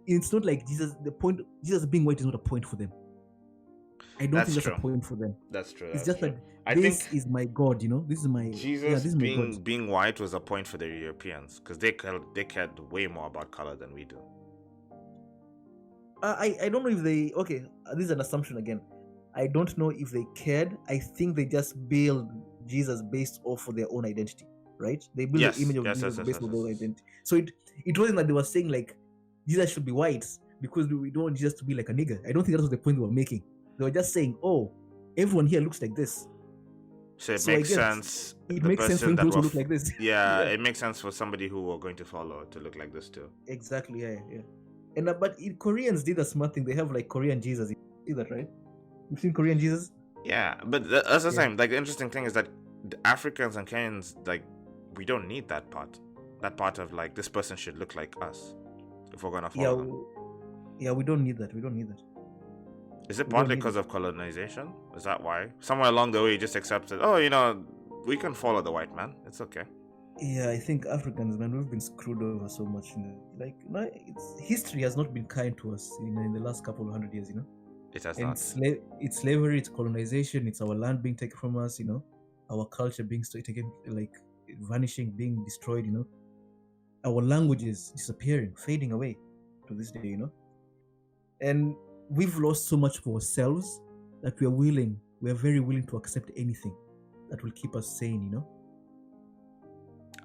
it's not like Jesus. The point Jesus being white is not a point for them. I don't think that's a point for them. That's true. It's just like this is my God, you know. This is my Jesus. This is my God. Being white was a point for the Europeans because they cared way more about color than we do. I don't know if they this is an assumption again. I don't know if they cared. I think they just build Jesus based off of their own identity, right? They build the image of Jesus based on their own identity. So it wasn't like they were saying like Jesus should be white because we don't want Jesus to be like a nigger. I don't think that was the point they were making. They were just saying, oh, everyone here looks like this. So it makes sense. It makes sense for him to look like this. Yeah, it makes sense for somebody who we're going to follow to look like this too. Exactly, yeah. And but Koreans did a smart thing. They have like Korean Jesus. You see that, right? You've seen Korean Jesus? Yeah, but that's the same. Like the interesting thing is that the Africans and Kenyans, like, we don't need that part. That part of like this person should look like us if we're gonna follow them. Yeah, we don't need that. We don't need that. Is it partly because of colonization? Is that why? Somewhere along the way, you just accepted, oh, you know, we can follow the white man. It's okay. Yeah, I think Africans, man, we've been screwed over so much. History has not been kind to us, in the last couple of 100 years, you know. It has not. It's slavery, it's colonization, it's our land being taken from us, you know, our culture being taken, like vanishing, being destroyed, you know, our languages disappearing, fading away to this day, you know, and we've lost so much of ourselves that we are very willing to accept anything that will keep us sane, you know.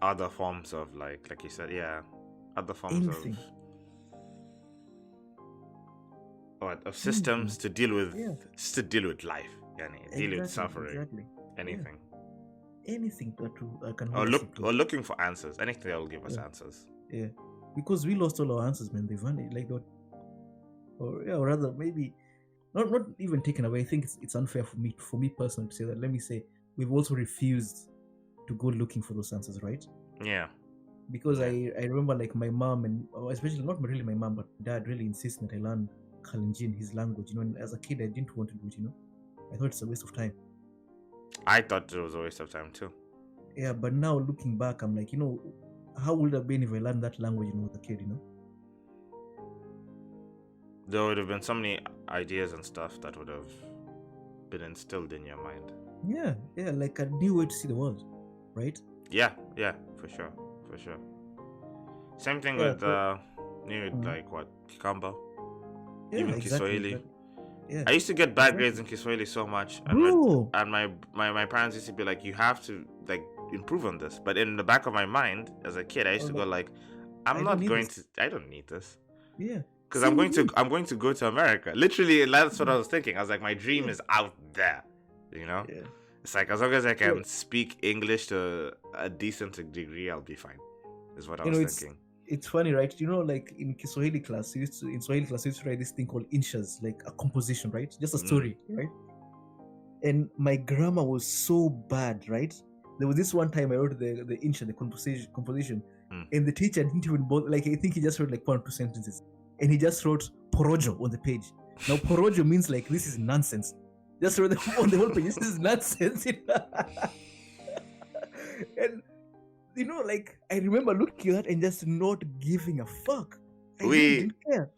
Other forms of like you said, other forms anything. of systems to deal with, just to deal with life, deal with suffering, anything. Anything that can looking for answers, anything that will give us answers. Yeah, because we lost all our answers, man. They vanished, like that. Or rather, maybe not even taken away. I think it's unfair for me personally to say that. Let me say we've also refused to go looking for those answers, right? Yeah. Because I remember like my mom and especially not really my mom but dad really insisted that I learn Kalenjin, his language, you know. And as a kid, I didn't want to do it, you know. I thought it's a waste of time. I thought it was a waste of time too. Yeah, but now looking back, I'm like, you know, how would it have been if I learned that language when I was a kid, you know? There would have been so many ideas and stuff that would have been instilled in your mind. Yeah, like a new way to see the world, right? Yeah, for sure. Same thing with like what, Kikamba, even Kiswahili. Exactly. Yeah. I used to get bad grades in Kiswahili so much, and my parents used to be like, you have to like improve on this. But in the back of my mind, as a kid, I used to go like, I don't need this. Yeah. Because I'm going to go to America. Literally, that's what I was thinking. I was like, my dream is out there, you know. Yeah. It's like as long as I can speak English to a decent degree, I'll be fine. Is what I was thinking. It's funny, right? You know, like in Swahili class, we used to write this thing called inshas, like a composition, right? Just a story, right? And my grammar was so bad, right? There was this one time I wrote the insha, the composition, and the teacher didn't even bother. Like I think he just wrote like 1 or 2 sentences, and he just wrote porojo on the page. Now porojo means like this is nonsense. Just wrote on the whole page, this is nonsense. And you know, like I remember looking at that and just not giving a fuck. I didn't care.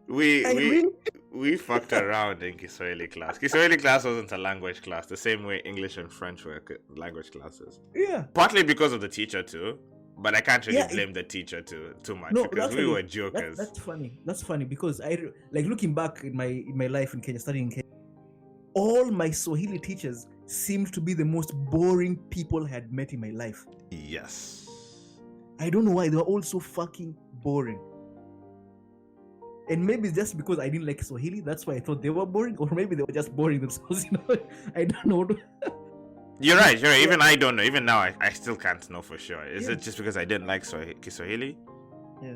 We fucked around in Kiswahili class. Kiswahili class wasn't a language class, the same way English and French were language classes. Yeah. Partly because of the teacher too. But I can't really Yeah, blame the teacher too much no, because we actually, were jokers. that's funny. That's funny because like looking back in my life in Kenya, studying in Kenya, all my Swahili teachers seemed to be the most boring people I had met in my life. Yes. I don't know why they were all so fucking boring. And maybe it's just because I didn't like Swahili, that's why I thought they were boring, or maybe they were just boring themselves. I don't know. You're right. Even I don't know. Even now, I still can't know for sure. Is Yeah. it just because I didn't like Kiswahili? Yeah.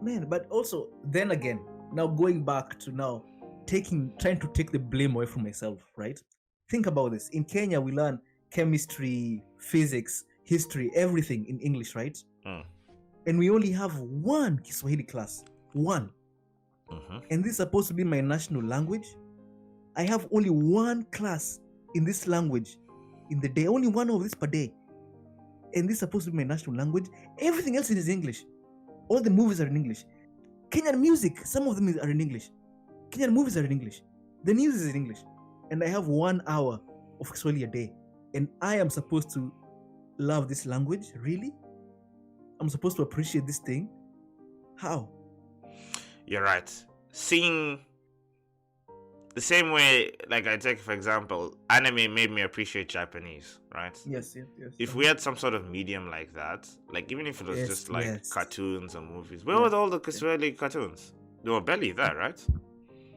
Man, but also then again, now going back to now trying to take the blame away from myself, right? Think about this. In Kenya, we learn chemistry, physics, history, everything in English, right? And we only have one Kiswahili class. One. And this is supposed to be my national language. I have only one class in this language in the day, only one of this per day. And this is supposed to be my national language. Everything else is English. All the movies are in English. Kenyan music, some of them are in English. Kenyan movies are in English. The news is in English. And I have 1 hour of Kiswahili a day. And I am supposed to love this language? Really? I'm supposed to appreciate this thing? How? You're right. Seeing the same way, like I take for example, anime made me appreciate Japanese, right? Yes. If we had some sort of medium like that, like even if it was Yes, just like yes. cartoons or movies, where were all the Kiswahili cartoons? They were barely there, right?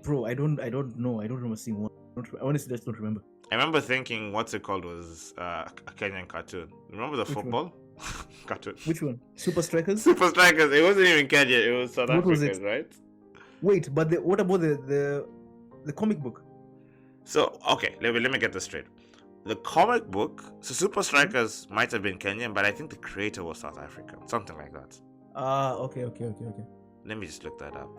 Bro, I don't know. I don't remember seeing one. I honestly just don't remember. I remember thinking what's it called was a Kenyan cartoon. Remember the Which football cartoon? Which one? Super Strikers? Super Strikers. It wasn't even Kenyan. It was South What was African, it? right? Wait, but what about the comic book? So okay, let me get this straight. The comic book, so Super Strikers might have been Kenyan, but I think the creator was South African, something like that. Okay. Let me just look that up.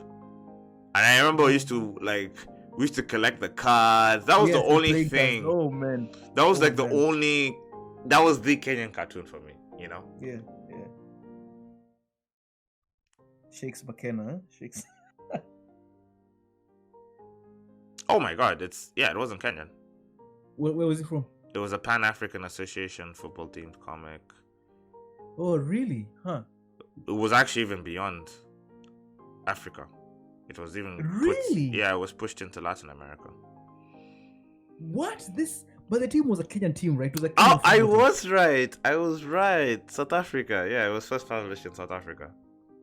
And I remember we used to collect the cards. That was Yes, the only playing thing. cards. Oh man. That was Oh, like the man. only. That was the Kenyan cartoon for me, you know. Yeah. Shakes McKenna, huh? Shakes. Oh my God! It wasn't Kenyan. Where was it from? It was a Pan-African Association football team comic. Oh really? Huh? It was actually even beyond Africa. It was even Really? it was pushed into Latin America. What? But the team was a Kenyan team, right? It was a Oh, Kenyan I football team. was right. I was right. South Africa. Yeah, it was first published in South Africa.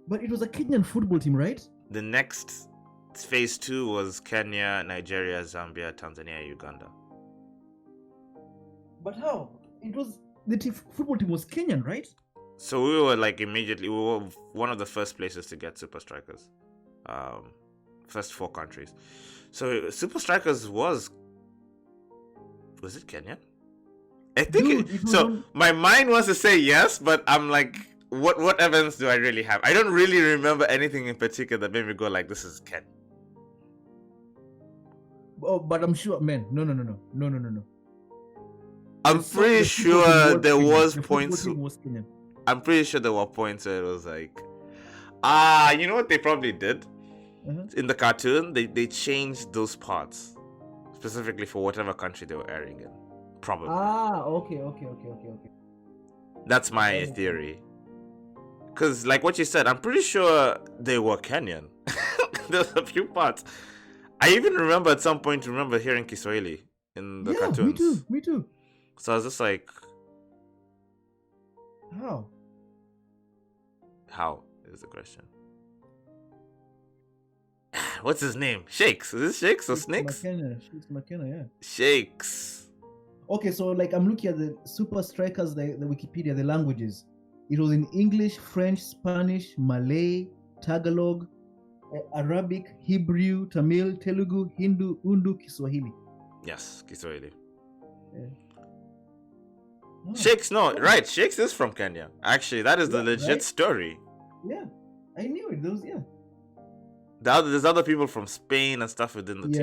But it was a Kenyan football team, right? The next phase 2 was Kenya, Nigeria, Zambia, Tanzania, Uganda. But how? It was football team was Kenyan, right? So we were we were one of the first places to get Super Strikers. First 4 countries. So Super Strikers was it Kenyan? I think Dude, my mind wants to say yes, but I'm like, what evidence do I really have? I don't really remember anything in particular that made me go like, this is Ken. Oh, but I'm sure, man. No. I'm pretty sure there was points. Was Kenyan. I'm pretty sure there were points where it was like, you know what they probably did? In the cartoon, they changed those parts specifically for whatever country they were airing in. Probably. Okay. That's my theory. Because, like what you said, I'm pretty sure they were Kenyan. There's a few parts. I even remember at some point hearing Kiswahili in the cartoons. Me too. So I was just like, How? How is the question? What's his name? Shakes. Is this Shakes or Snakes? Shakes McKenna, yeah. Shakes. Okay, so I'm looking at the Super Strikers, the Wikipedia, the languages. It was in English, French, Spanish, Malay, Tagalog, Arabic, Hebrew, Tamil, Telugu, Hindu, Urdu, Kiswahili. Yes, Kiswahili. Yeah. Oh. Shakes, no, right. Shakes is from Kenya. Actually, that is the legit story. Yeah, I knew it. Those, yeah. There's other people from Spain and stuff within the team.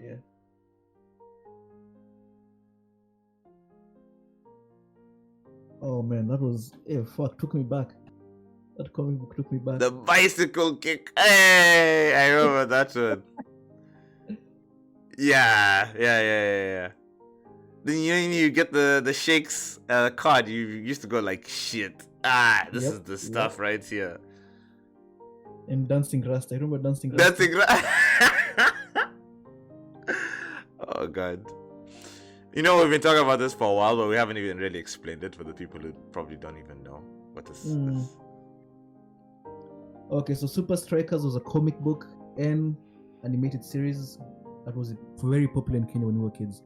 Yeah. Oh man, that was took me back. That comic book took me back. The bicycle kick. Hey, I remember that one. Yeah. Then you get the shakes card. You used to go like, shit. This is the stuff right here. And Dancing Rasta. I remember Dancing Rasta. Dancing Rasta. Oh god. You know, we've been talking about this for a while, but we haven't even really explained it for the people who probably don't even know what this is. Okay, so Super Strikers was a comic book and animated series that was very popular in Kenya when we were kids.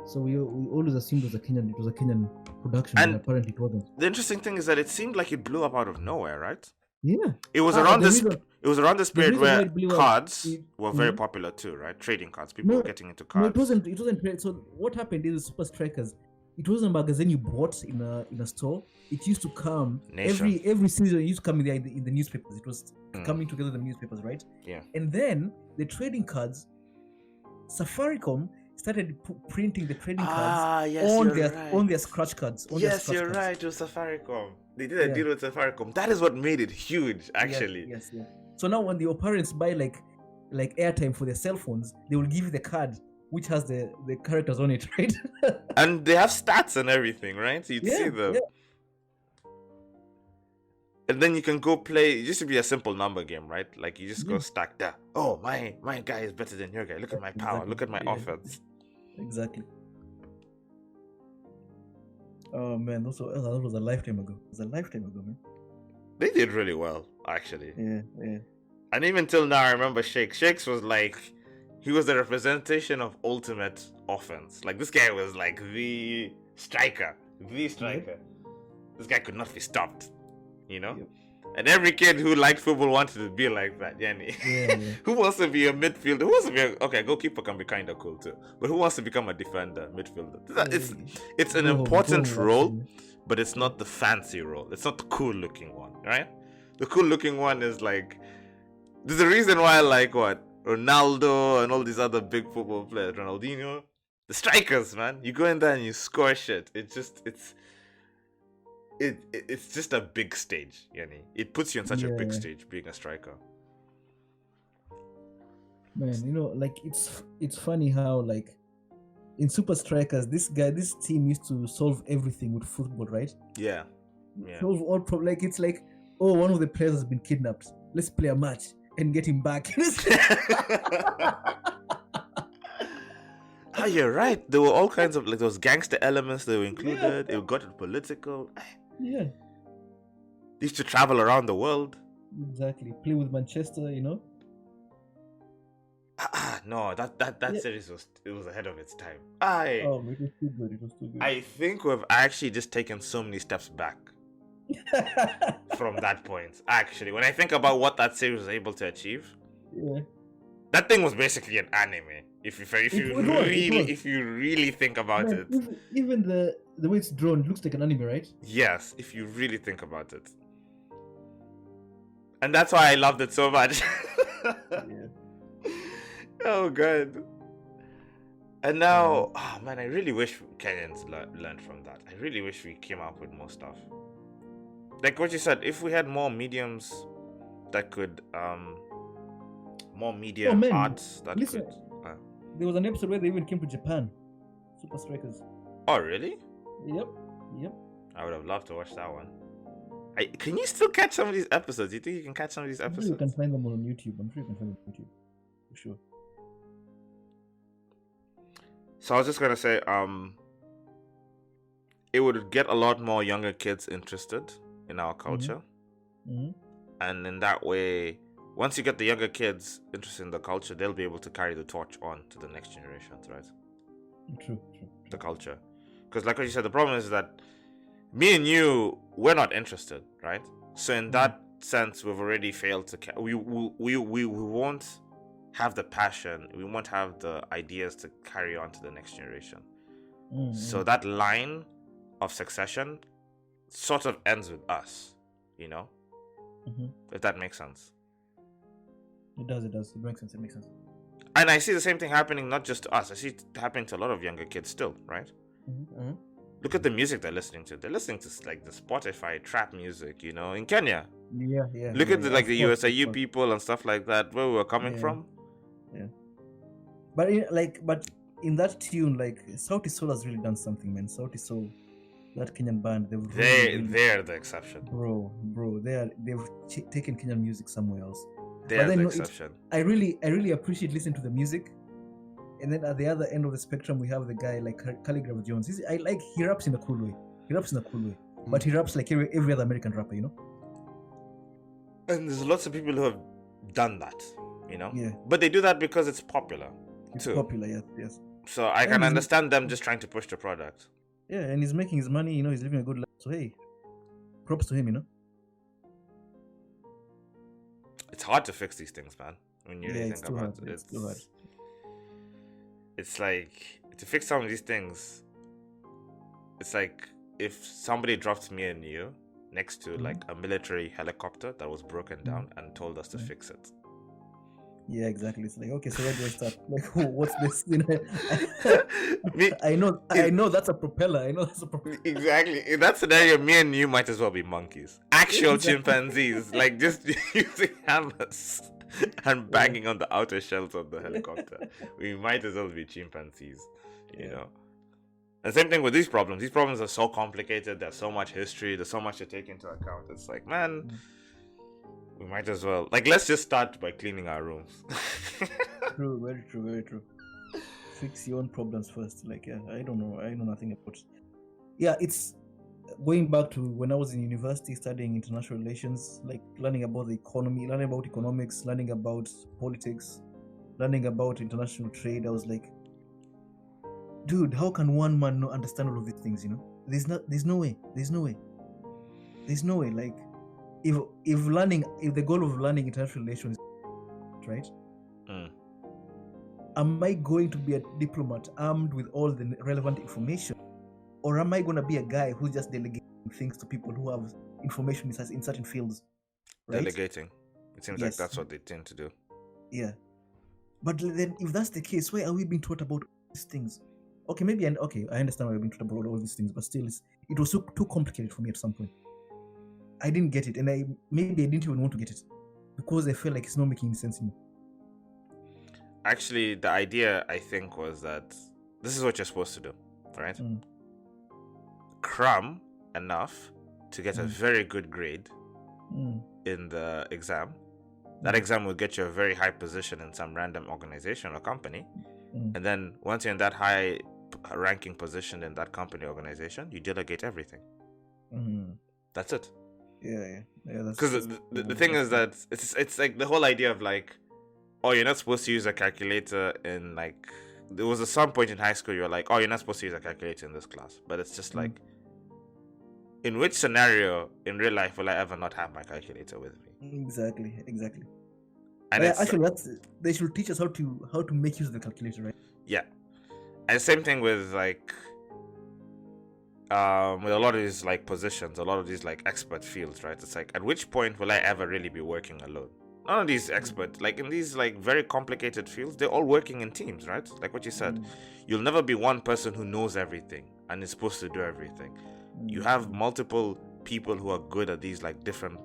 So we always assumed it was a Kenyan production, but apparently it wasn't. The interesting thing is that it seemed like it blew up out of nowhere, right? Yeah. It was around this. It was around this period where cards were very popular too, right? Trading cards. People were getting into cards. No, it wasn't. So what happened is Super Strikers. It wasn't a magazine you bought in a store. It used to come every season. It used to come in the newspapers. It was coming together the newspapers, right? Yeah. And then the trading cards, Safaricom started printing the trading cards on their scratch cards. Yes, you're right. It was Safaricom. They did a deal with Safaricom. That is what made it huge, actually. Yes. So now when your parents buy like airtime for their cell phones, they will give you the card which has the characters on it, right? And they have stats and everything, right? So you'd see them. Yeah. And then you can go play. It used to be a simple number game, right? Like you just go stack that. Oh, my guy is better than your guy. Look at my power. Look at my offense. Exactly. Oh man, that was a lifetime ago. It was a lifetime ago, man. They did really well, actually. Yeah. And even till now, I remember Shakes. Shakes was like, he was the representation of ultimate offense. Like this guy was like the striker. This guy could not be stopped, you know? Yep. And every kid who liked football wanted to be like that, Yanni. Yeah. Who wants to be a midfielder? Who wants to be a goalkeeper can be kind of cool too. But who wants to become a defender, midfielder? It's an important role, but it's not the fancy role. It's not the cool looking one, right? The cool looking one is like, there's a reason why I like Ronaldo and all these other big football players, Ronaldinho, the strikers, man. You go in there and you score shit. It's just a big stage, Yanni. It puts you on such a big stage being a striker. Man, you know, like it's funny how like in Super Strikers, this team used to solve everything with football, right? Yeah. Solve all problems. Like it's like, oh, one of the players has been kidnapped. Let's play a match and get him back. You're right. There were all kinds of like those gangster elements that were included. It got political. Yeah. They used to travel around the world. Exactly. Play with Manchester, you know. No, that series was ahead of its time. It was too good. I think we've actually just taken so many steps back from that point. Actually, when I think about what that series was able to achieve, that thing was basically an anime. If you really think about it, even the way it's drawn looks like an anime, right? Yes, if you really think about it, and that's why I loved it so much. Oh god. And now, man, I really wish Kenyans learned from that. I really wish we came up with more stuff. Like what you said, if we had more mediums that could, more media arts that could. There was an episode where they even came to Japan. Super Strikers. Oh, really? Yep. I would have loved to watch that one. Can you still catch some of these episodes? Do you think you can catch some of these episodes? You can find them on YouTube. I'm sure you can find them on YouTube. For sure. So I was just gonna say, it would get a lot more younger kids interested in our culture, and in that way, once you get the younger kids interested in the culture, they'll be able to carry the torch on to the next generations, right? True. The culture, because like what you said, the problem is that me and you, we're not interested, right? So in that sense, we've already failed to. We won't have the passion, we won't have the ideas to carry on to the next generation. So that line of succession sort of ends with us, you know? If that makes sense. It does. It makes sense. And I see the same thing happening not just to us. I see it happening to a lot of younger kids still, right? Look at the music they're listening to. They're listening to like the Spotify trap music, you know, in Kenya. Yeah. Look at the USIU people and stuff like that, where we were coming from. Yeah. But in that tune, like Sauti Sol has really done something, man. Sauti Sol, that Kenyan band, They're the exception. Bro, they've taken Kenyan music somewhere else. They're but then, the no, exception. I really appreciate listening to the music. And then at the other end of the spectrum, we have the guy like Calligraph Jones. He raps in a cool way. But he raps like every other American rapper, you know. And there's lots of people who have done that, you know. Yeah. But they do that because it's popular. It's too. popular, yes. So I can understand them just trying to push the product. Yeah, and he's making his money, you know, he's living a good life. So hey, props to him, you know. It's hard to fix these things, man. When you really think about it. It's too hard. It's like, to fix some of these things, it's like if somebody dropped me and you next to like a military helicopter that was broken down and told us to fix it. Yeah, exactly. It's like, okay, so where do I start? Like, what's this? You know, I know that's a propeller. Exactly. In that scenario, me and you might as well be monkeys. Actual chimpanzees, like just using hammers and banging on the outer shells of the helicopter. We might as well be chimpanzees, you know. And same thing with these problems. These problems are so complicated. There's so much history. There's so much to take into account. It's like, man, we might as well. Like, let's just start by cleaning our rooms. True, very true. Fix your own problems first. Like, yeah, I know nothing about it. Yeah, it's going back to when I was in university studying international relations, like learning about the economy, learning about economics, learning about politics, learning about international trade. I was like, dude, how can one man not understand all of these things, you know? There's no way. Like, if the goal of learning international relations, right? Am I going to be a diplomat armed with all the relevant information, or am I going to be a guy who's just delegating things to people who have information in certain fields? Right? Delegating. It seems like that's what they tend to do. Yeah, but then if that's the case, why are we being taught about these things? Okay, I understand why we're being taught about all these things, but still, it was too complicated for me at some point. I didn't get it, and I didn't even want to get it because I felt like it's not making sense anymore. Actually, the idea, I think, was that this is what you're supposed to do, right? Cram enough to get a very good grade in the exam. That exam will get you a very high position in some random organization or company. And then once you're in that high ranking position in that company organization, you delegate everything. That's it. Yeah. Because the thing is that it's like the whole idea of like, oh, you're not supposed to use a calculator in like, there was at some point in high school you're like, oh, you're not supposed to use a calculator in this class. But it's just like, in which scenario in real life will I ever not have my calculator with me? Exactly. And actually, they should teach us how to make use of the calculator, right? Yeah. And same thing with like with a lot of these like positions, a lot of these like expert fields, right? It's like, at which point will I ever really be working alone? None of these experts, like in these like very complicated fields, they're all working in teams, right? Like what you said, you'll never be one person who knows everything and is supposed to do everything. You have multiple people who are good at these like different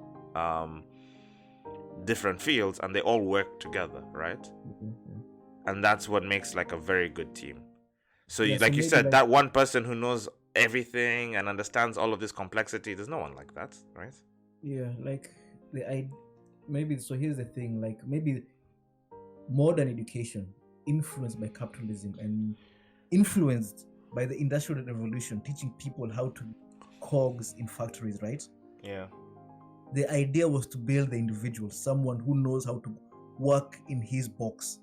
fields, and they all work together, right? And that's what makes like a very good team. So you said, that one person who knows everything and understands all of this complexity, there's no one like that, right? Yeah, like maybe. So here's the thing, like maybe modern education influenced by capitalism and influenced by the Industrial Revolution, teaching people how to cogs in factories, right? Yeah. The idea was to build the individual, someone who knows how to work in his box.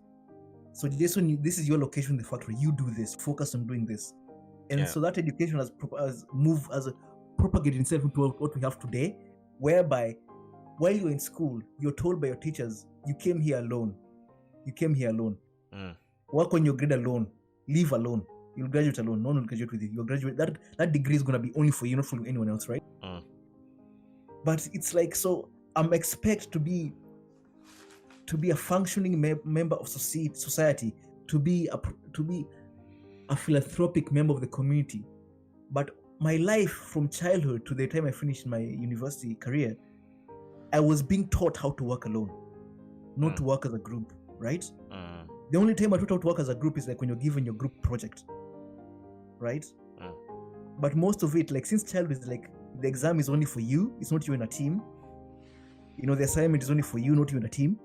So Jayson, this is your location in the factory. You do this. Focus on doing this. And so that education has propagated itself into what we have today, whereby while you're in school, you're told by your teachers, you came here alone. Work on your grade alone. Leave alone. You'll graduate alone. No one will graduate with you. You'll graduate. That degree is going to be only for you, not for anyone else, right? But it's like, so I'm expected to be a functioning member of society, to be a philanthropic member of the community. But my life from childhood to the time I finished my university career, I was being taught how to work alone, not to work as a group, right? The only time I taught how to work as a group is like when you're given your group project, right? But most of it, like since childhood, is like the exam is only for you. It's not you in a team. You know, the assignment is only for you, not you in a team.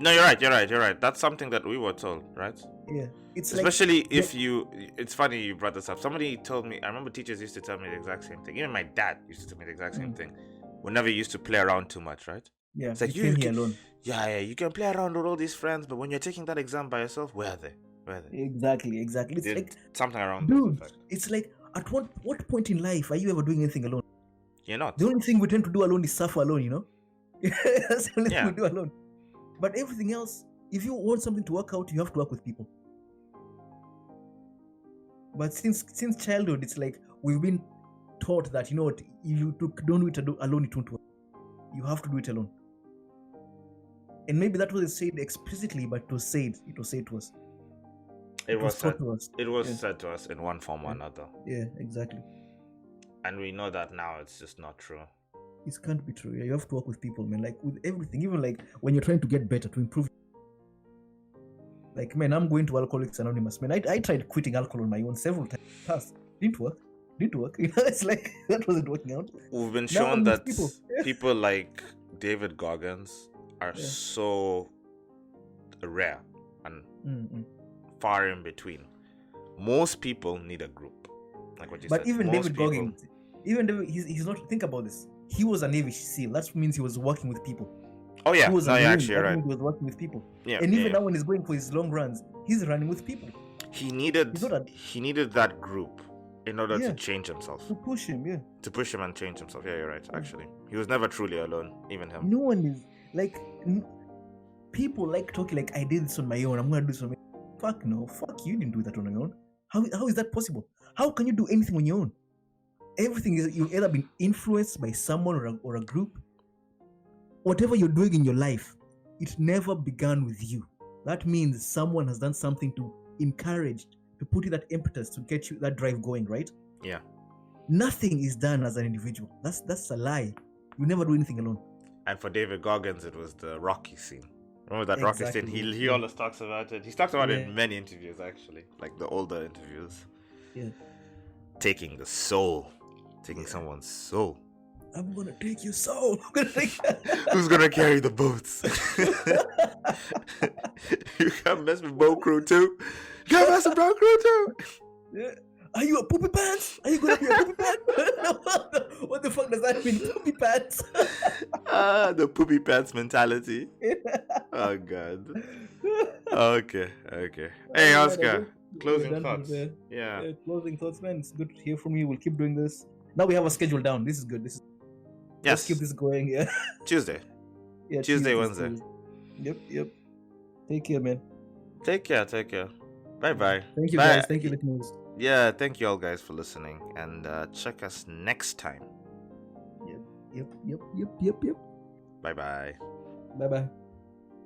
No, you're right. That's something that we were told, right? Yeah. It's especially like, if you. It's funny you brought this up. Somebody told me. I remember teachers used to tell me the exact same thing. Even my dad used to tell me the exact same thing. We never used to play around too much, right? Yeah. It's like you came here alone. Yeah. You can play around with all these friends, but when you're taking that exam by yourself, where are they? Exactly. It's like something around. Dude, it's like at what point in life are you ever doing anything alone? You're not. The only thing we tend to do alone is suffer alone, you know? That's the only thing we do alone. But everything else, if you want something to work out, you have to work with people. But since childhood, it's like we've been taught that, you know what, if you don't do it alone, it won't work. You have to do it alone. And maybe that wasn't said explicitly, but it was said to us. It was said to us. It was said to us in one form or another. Yeah, exactly. And we know that now it's just not true. It can't be true. Yeah, you have to work with people, man. Like with everything, even like when you're trying to get better, to improve. Like, man, I'm going to Alcoholics Anonymous. Man, I tried quitting alcohol on my own several times. Didn't work. You know, it's like that wasn't working out. We've been shown that people like David Goggins are so rare and far in between. Most people need a group, like what you said. But even David Goggins, he's not. Think about this. He was a Navy SEAL. That means he was working with people. Oh yeah, he was actually, you're right. He was working with people. Yeah, and even now when he's going for his long runs, he's running with people. He needed that group in order to change himself. To push him, To push him and change himself. Yeah, you're right. Actually, he was never truly alone. Even him. No one is like. People like talking like I did this on my own. I'm gonna do this on my own. Fuck no. Fuck you didn't do that on your own. How is that possible? How can you do anything on your own? Everything is you've either been influenced by someone or a group. Whatever you're doing in your life, it never began with you. That means someone has done something to encourage, to put you that impetus, to get you that drive going, right? Yeah. Nothing is done as an individual. That's a lie. You never do anything alone. And for David Goggins, it was the Rocky scene. Remember that Rocky scene? He always talks about it. He's talked about it in many interviews, actually, like the older interviews. Yeah. Taking the soul. Taking someone's soul. I'm gonna take your soul. Who's gonna carry the boats? You can't mess with Boat Crew too. You can't mess with Boat Crew too. Yeah. Are you a poopy pants? Are you gonna be a poopy pants? What the fuck does that mean? Poopy pants? The poopy pants mentality. Oh god. Okay. Hey Oscar, closing thoughts. Yeah. Closing thoughts, man. It's good to hear from you. We'll keep doing this. Now we have a schedule down. This is good. Let's keep this going. Yeah. Tuesday. Yeah. Tuesday, Wednesday. Yep. Take care, man. Take care. Bye. Thank you, guys. Thank you, listeners. Yeah, thank you all guys for listening, and check us next time. Yep. Bye. Bye.